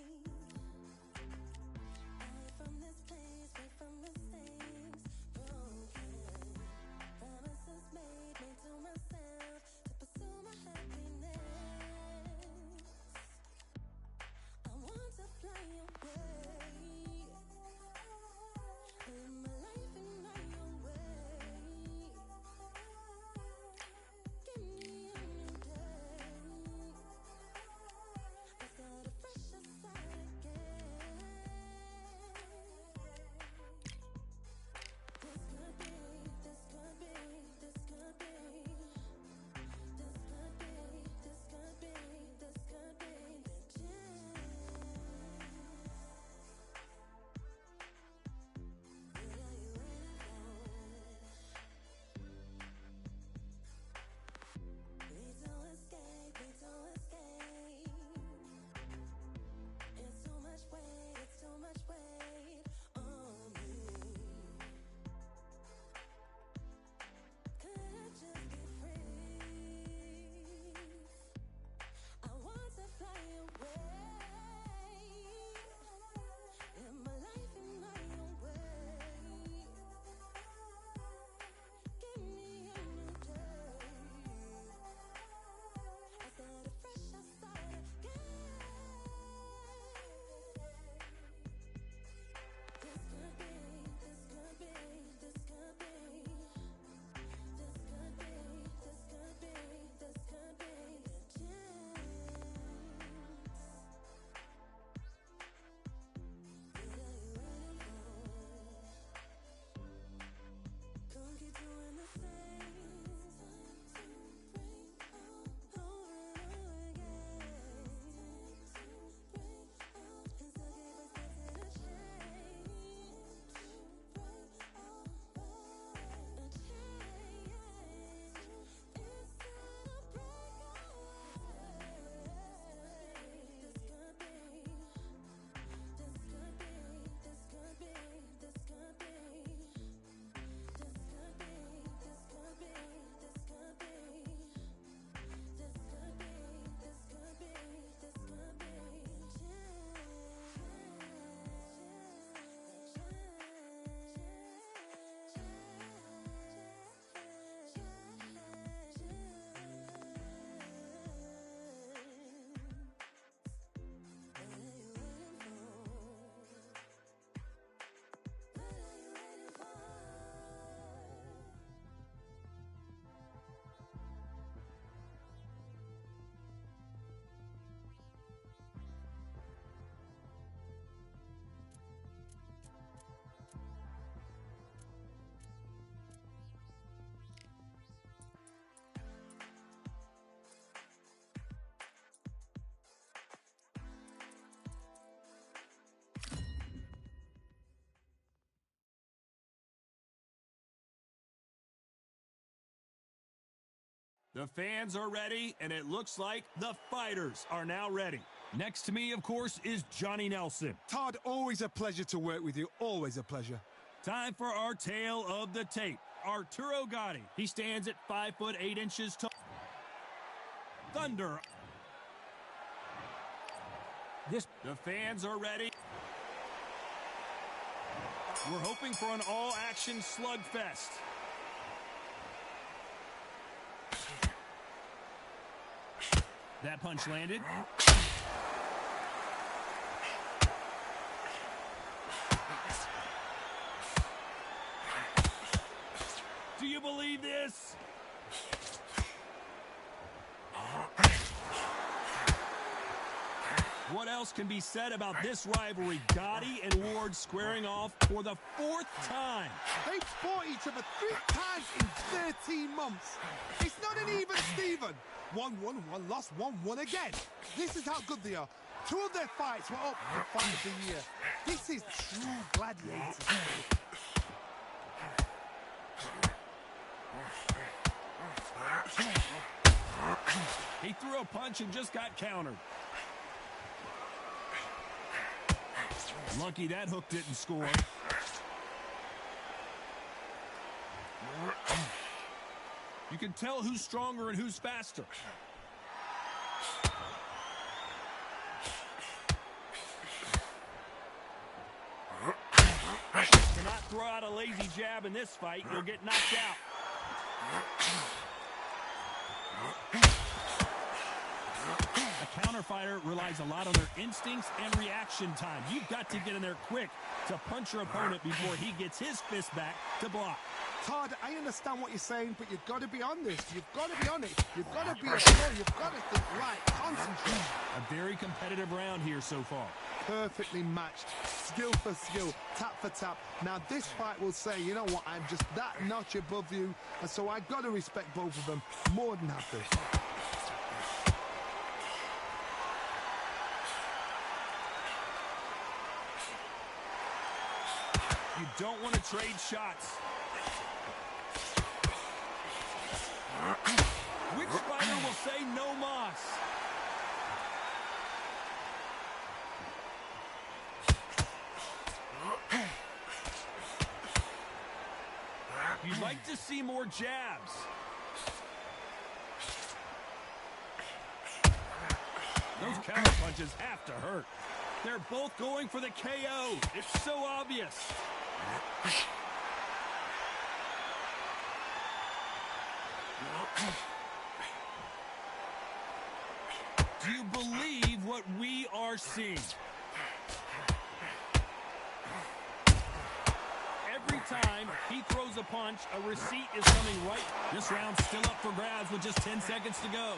The fans are ready, and it looks like the fighters are now ready. Next to me, of course, is Johnny Nelson. Todd, always a pleasure to work with you. Always a pleasure. Time for our tale of the tape. Arturo Gatti. He stands at 5'8" tall. Thunder. The fans are ready. We're hoping for an all-action slugfest. That punch landed. Do you believe this? What else can be said about this rivalry? Gotti and Ward squaring off for the 4th time. They've fought each other 3 times in 13 months. It's not an even Steven. 1-1, 1 lost, 1-1 again. This is how good they are. 2 of their fights were up for Fight of the Year. This is true gladiators. He threw a punch and just got countered. Lucky that hook didn't score. You can tell who's stronger and who's faster. Cannot throw out a lazy jab in this fight. You'll get knocked out. A counter fighter relies a lot on their instincts and reaction time. You've got to get in there quick to punch your opponent before he gets his fist back to block. Todd, I understand what you're saying, but you've got to be on this. You've got to be on it. You've got to be slow. You've got to think right. Concentrate. A very competitive round here so far. Perfectly matched. Skill for skill. Tap for tap. Now this fight will say, you know what, I'm just that notch above you. And so I've got to respect both of them more than happy. You don't want to trade shots. Which fighter will say no mas? You'd like to see more jabs. Those counter punches have to hurt. They're both going for the KO. It's so obvious. Do you believe what we are seeing? Every time he throws a punch, a receipt is coming right. This round's still up for grabs with just 10 seconds to go.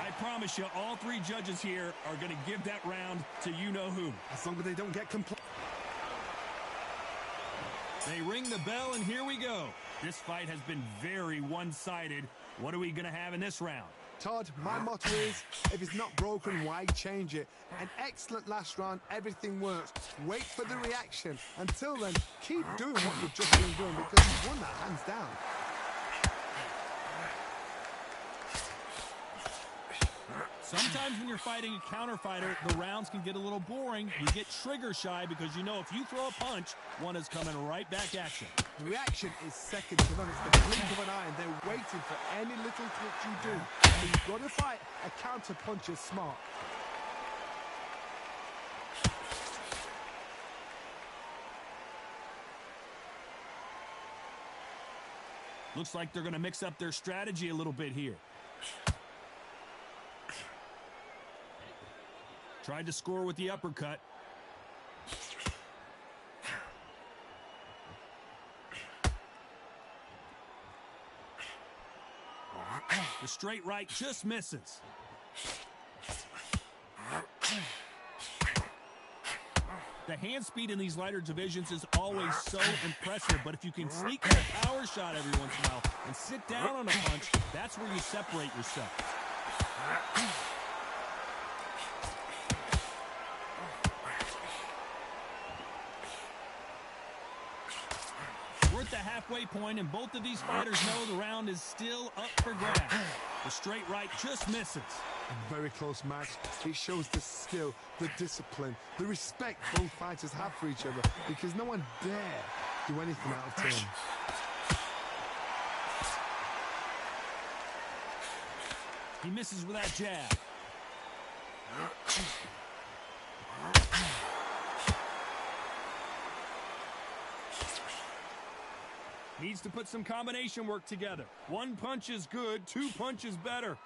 I promise you, all 3 judges here are going to give that round to you-know-who. As long as they don't get complete. They ring the bell, and here we go. This fight has been very one-sided. What are we going to have in this round? Todd, my motto is, if it's not broken, why change it? An excellent last round, everything works. Wait for the reaction. Until then, keep doing what you've just been doing because you've won that hands down. Sometimes when you're fighting a counter fighter, the rounds can get a little boring. You get trigger shy because you know if you throw a punch, one is coming right back at you. The reaction is second to none. It's the blink of an eye, and they're waiting for any little twitch you do. So you've got to fight a counter puncher smart. Looks like they're going to mix up their strategy a little bit here. Tried to score with the uppercut. The straight right just misses. The hand speed in these lighter divisions is always so impressive, but if you can sneak in a power shot every once in a while and sit down on a punch, that's where you separate yourself. at the halfway point, and both of these fighters know the round is still up for grabs. The straight right just misses. A very close match. It shows the skill, the discipline, the respect both fighters have for each other, because no one dare do anything out of turn. He misses with that jab. Needs to put some combination work together. One punch is good, two punches better.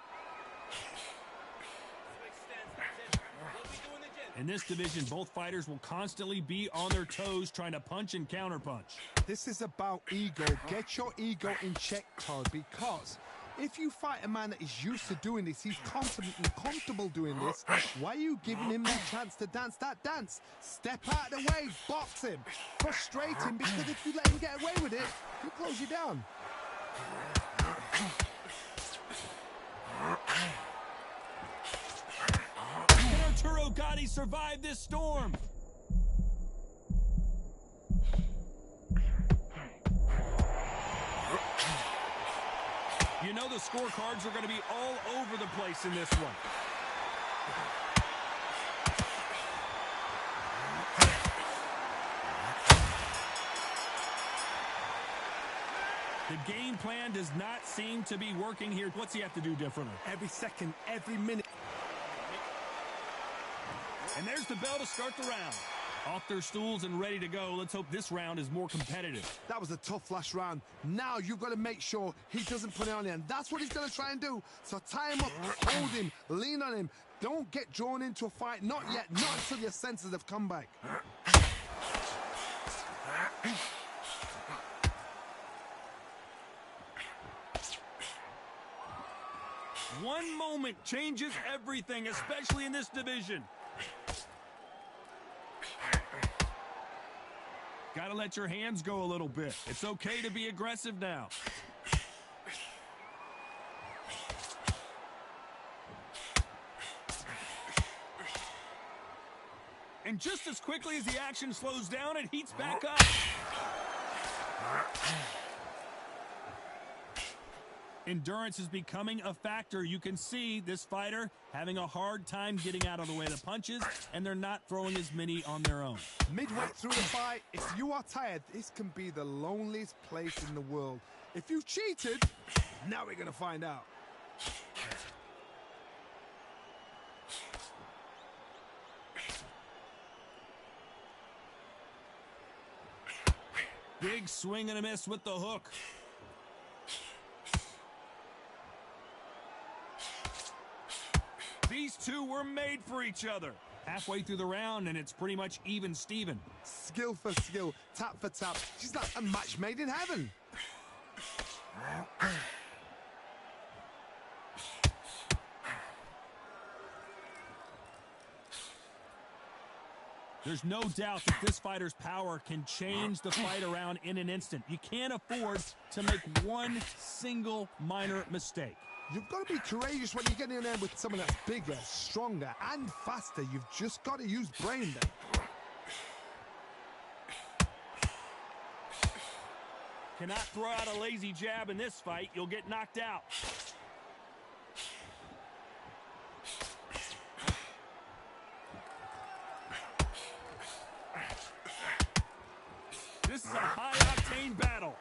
In this division, both fighters will constantly be on their toes trying to punch and counterpunch. This is about ego. Get your ego in check, Todd, because if you fight a man that is used to doing this, he's confident and comfortable doing this, why are you giving him the chance to dance that dance? Step out of the way, box him, frustrate him, because if you let him get away with it, he'll close you down. Can Arturo Gatti survive this storm? You know the scorecards are going to be all over the place in this one. The game plan does not seem to be working here. What's he have to do differently? Every second, every minute. And there's the bell to start the round. Off their stools and ready to go. Let's hope this round is more competitive. That was a tough last round. Now you've got to make sure he doesn't put it on you, and that's what he's going to try and do. So tie him up, hold him, lean on him. Don't get drawn into a fight. Not yet. Not until your senses have come back. One moment changes everything, especially in this division. Gotta let your hands go a little bit. It's okay to be aggressive now. And just as quickly as the action slows down, it heats back up. Endurance is becoming a factor. You can see this fighter having a hard time getting out of the way of the punches, and they're not throwing as many on their own. Midway through the fight, if you are tired, this can be the loneliest place in the world. If you've cheated, now we're going to find out. Big swing and a miss with the hook. These two were made for each other. Halfway through the round, and it's pretty much even Steven. Skill for skill, tap for tap. She's like a match made in heaven. There's no doubt that this fighter's power can change the fight around in an instant. You can't afford to make one single minor mistake. You've got to be courageous when you get in there with someone that's bigger, stronger, and faster. You've just got to use brain then. Cannot throw out a lazy jab in this fight. You'll get knocked out. This is a high-octane battle.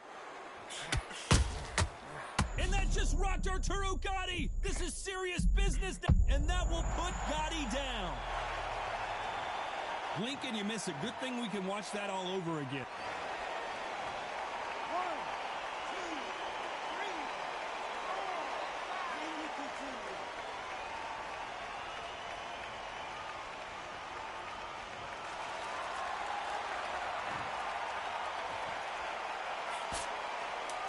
And that just rocked Arturo Gatti. This is serious business, and that will put Gatti down. Blink and you miss it. Good thing we can watch that all over again. 1, 2, 3, 4. And we continue.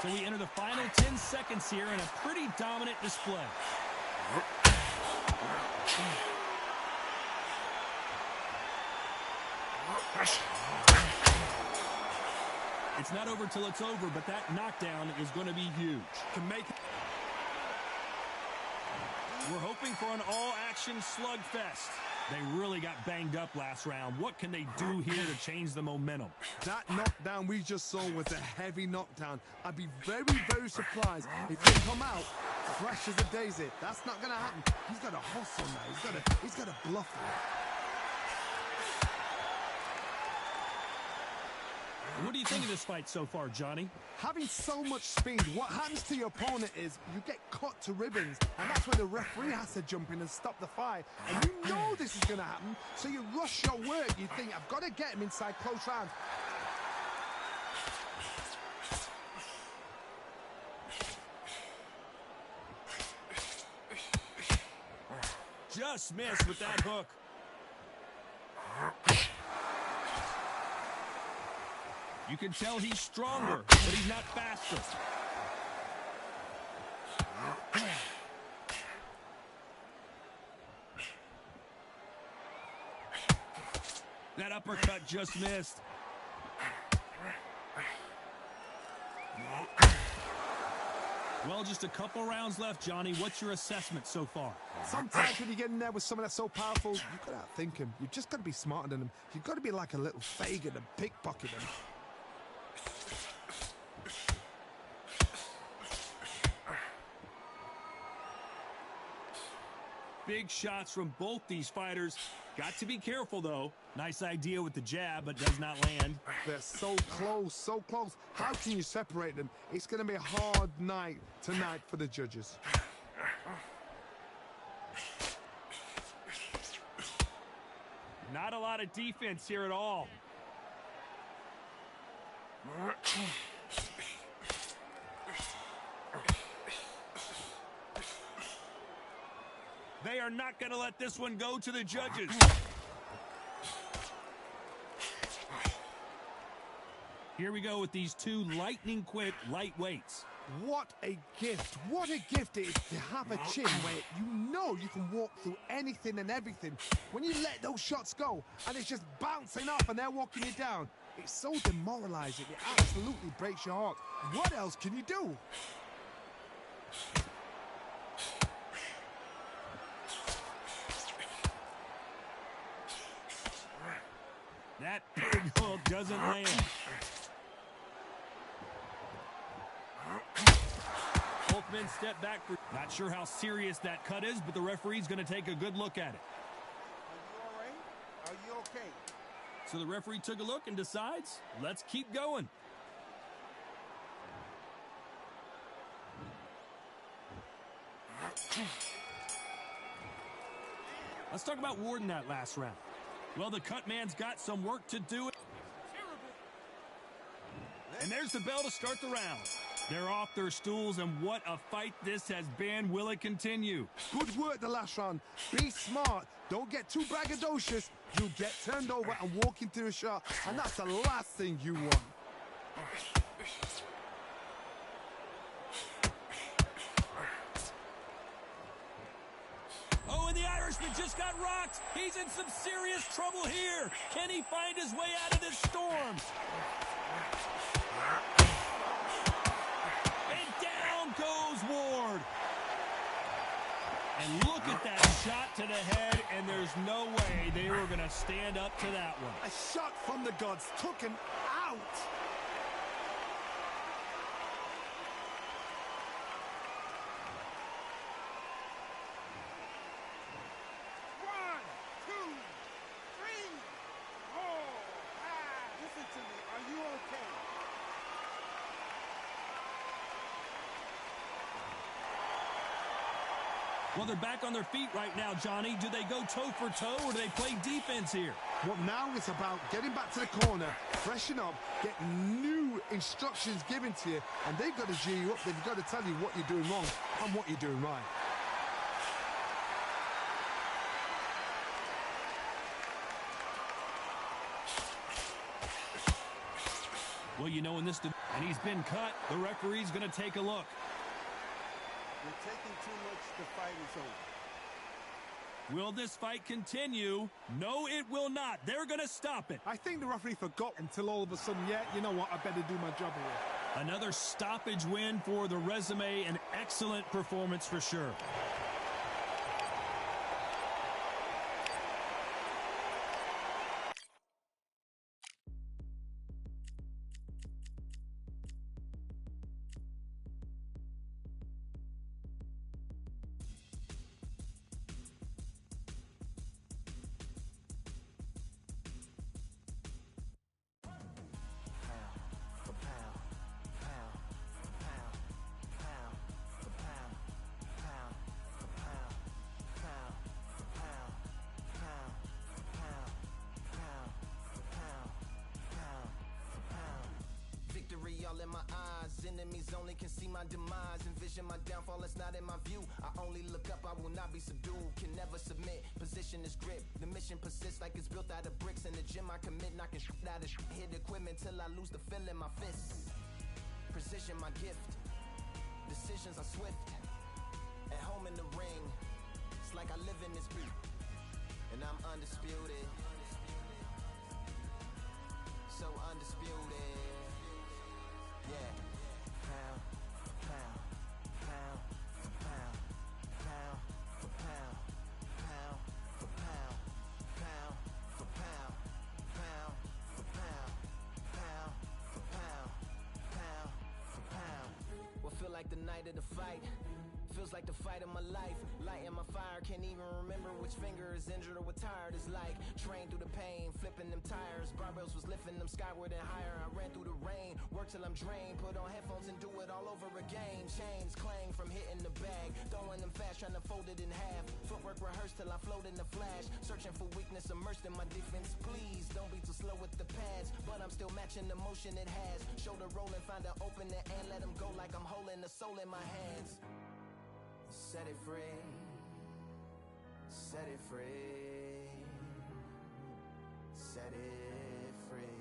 So we enter the final 10 seconds here in a pretty dominant display. It's not over till it's over, but that knockdown is going to be huge. Can make it. We're hoping for an all-action slugfest. They really got banged up last round. What can they do here to change the momentum? That knockdown we just saw was a heavy knockdown. I'd be very, very surprised if they come out fresh as a daisy. That's not going to happen. He's got to hustle now. He's got to bluff now. What do you think of this fight so far, Johnny? Having so much speed, what happens to your opponent is you get cut to ribbons, and that's where the referee has to jump in and stop the fight. And you know this is going to happen, so you rush your work. You think, I've got to get him inside close rounds. Just missed with that hook. You can tell he's stronger, but he's not faster. That uppercut just missed. Well, just a couple rounds left, Johnny. What's your assessment so far? Sometimes when you get in there with someone that's so powerful, you've got to outthink him. You've just got to be smarter than him. You've got to be like a little Fagin and pickpocket him. Big shots from both these fighters. Got to be careful, though. Nice idea with the jab, but does not land. They're so close, so close. How can you separate them? It's going to be a hard night tonight for the judges. Not a lot of defense here at all. They are not going to let this one go to the judges. Here we go with these two lightning-quick lightweights. What a gift. What a gift it is to have a chin where you know you can walk through anything and everything. When you let those shots go and it's just bouncing off and they're walking you down, it's so demoralizing. It absolutely breaks your heart. What else can you do? That big hook doesn't land. Both men step back for... Not sure how serious that cut is, but the referee's going to take a good look at it. Are you all right? Are you okay? So the referee took a look and decides, let's keep going. Let's talk about Warden that last round. Well, the cut man's got some work to do. And there's the bell to start the round. They're off their stools, and what a fight this has been. Will it continue? Good work the last round. Be smart. Don't get too braggadocious. You'll get turned over and walk into a shot, and that's the last thing you want. Oh, and the Irishman just got rocked. He's in some serious trouble here. Can he find his way out of this storm? And down goes Ward. And look at that shot to the head, and there's no way they were going to stand up to that one. A shot from the gods took him out. Listen to me. Are you okay? Well, they're back on their feet right now, Johnny. Do they go toe for toe, or do they play defense here? Well, now it's about getting back to the corner, freshen up, get new instructions given to you, and they've got to G you up. They've got to tell you what you're doing wrong and what you're doing right. Well, you know, in this... And he's been cut. The referee's going to take a look. You're taking too much. The fight is over. Will this fight continue? No, it will not. They're going to stop it. I think the referee forgot until all of a sudden, yeah, you know what, I better do my job here. Another stoppage win for the resume. An excellent performance for sure. all in my eyes. Enemies only can see my demise. Envision my downfall, it's not in my view. I only look up, I will not be subdued. Can never submit, position is grip. The mission persists like it's built out of bricks. In the gym I commit, knocking shit out of shit. Hit equipment till I lose the feel in my fists. Precision my gift. Decisions are swift. At home in the ring, it's like I live in this beat. And I'm undisputed. So undisputed. Yeah. Pound for pound. Pound for pound. Pound for pound. Pound for pound. Pound for pound. Pound for pound. Pound for pound. Pound for pound. What feel like the night of the fight? Feels like the fight of my life. Lighting my fire, can't even remember which finger is injured or what tired is like. Train through the pain, flipping them tires. Barbells was lifting them skyward and higher. I ran through the rain, work till I'm drained. Put on headphones and do it all over again. Chains clang from hitting the bag. Throwing them fast, trying to fold it in half. Footwork rehearsed till I float in the flash. Searching for weakness, immersed in my defense. Please, don't be too slow with the pads. But I'm still matching the motion it has. Shoulder rolling, find an opening and let them go like I'm holding the soul in my hands. Set it free, set it free, set it free.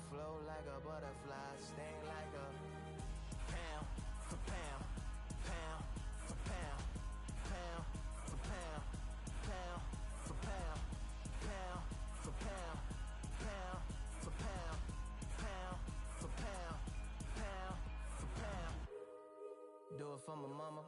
Flow like a butterfly, sting like a pound for pound, pound for pound, pound for pound, pound for pound, pound for pound, pound for pound, pound for pound, pound. Do it for my mama.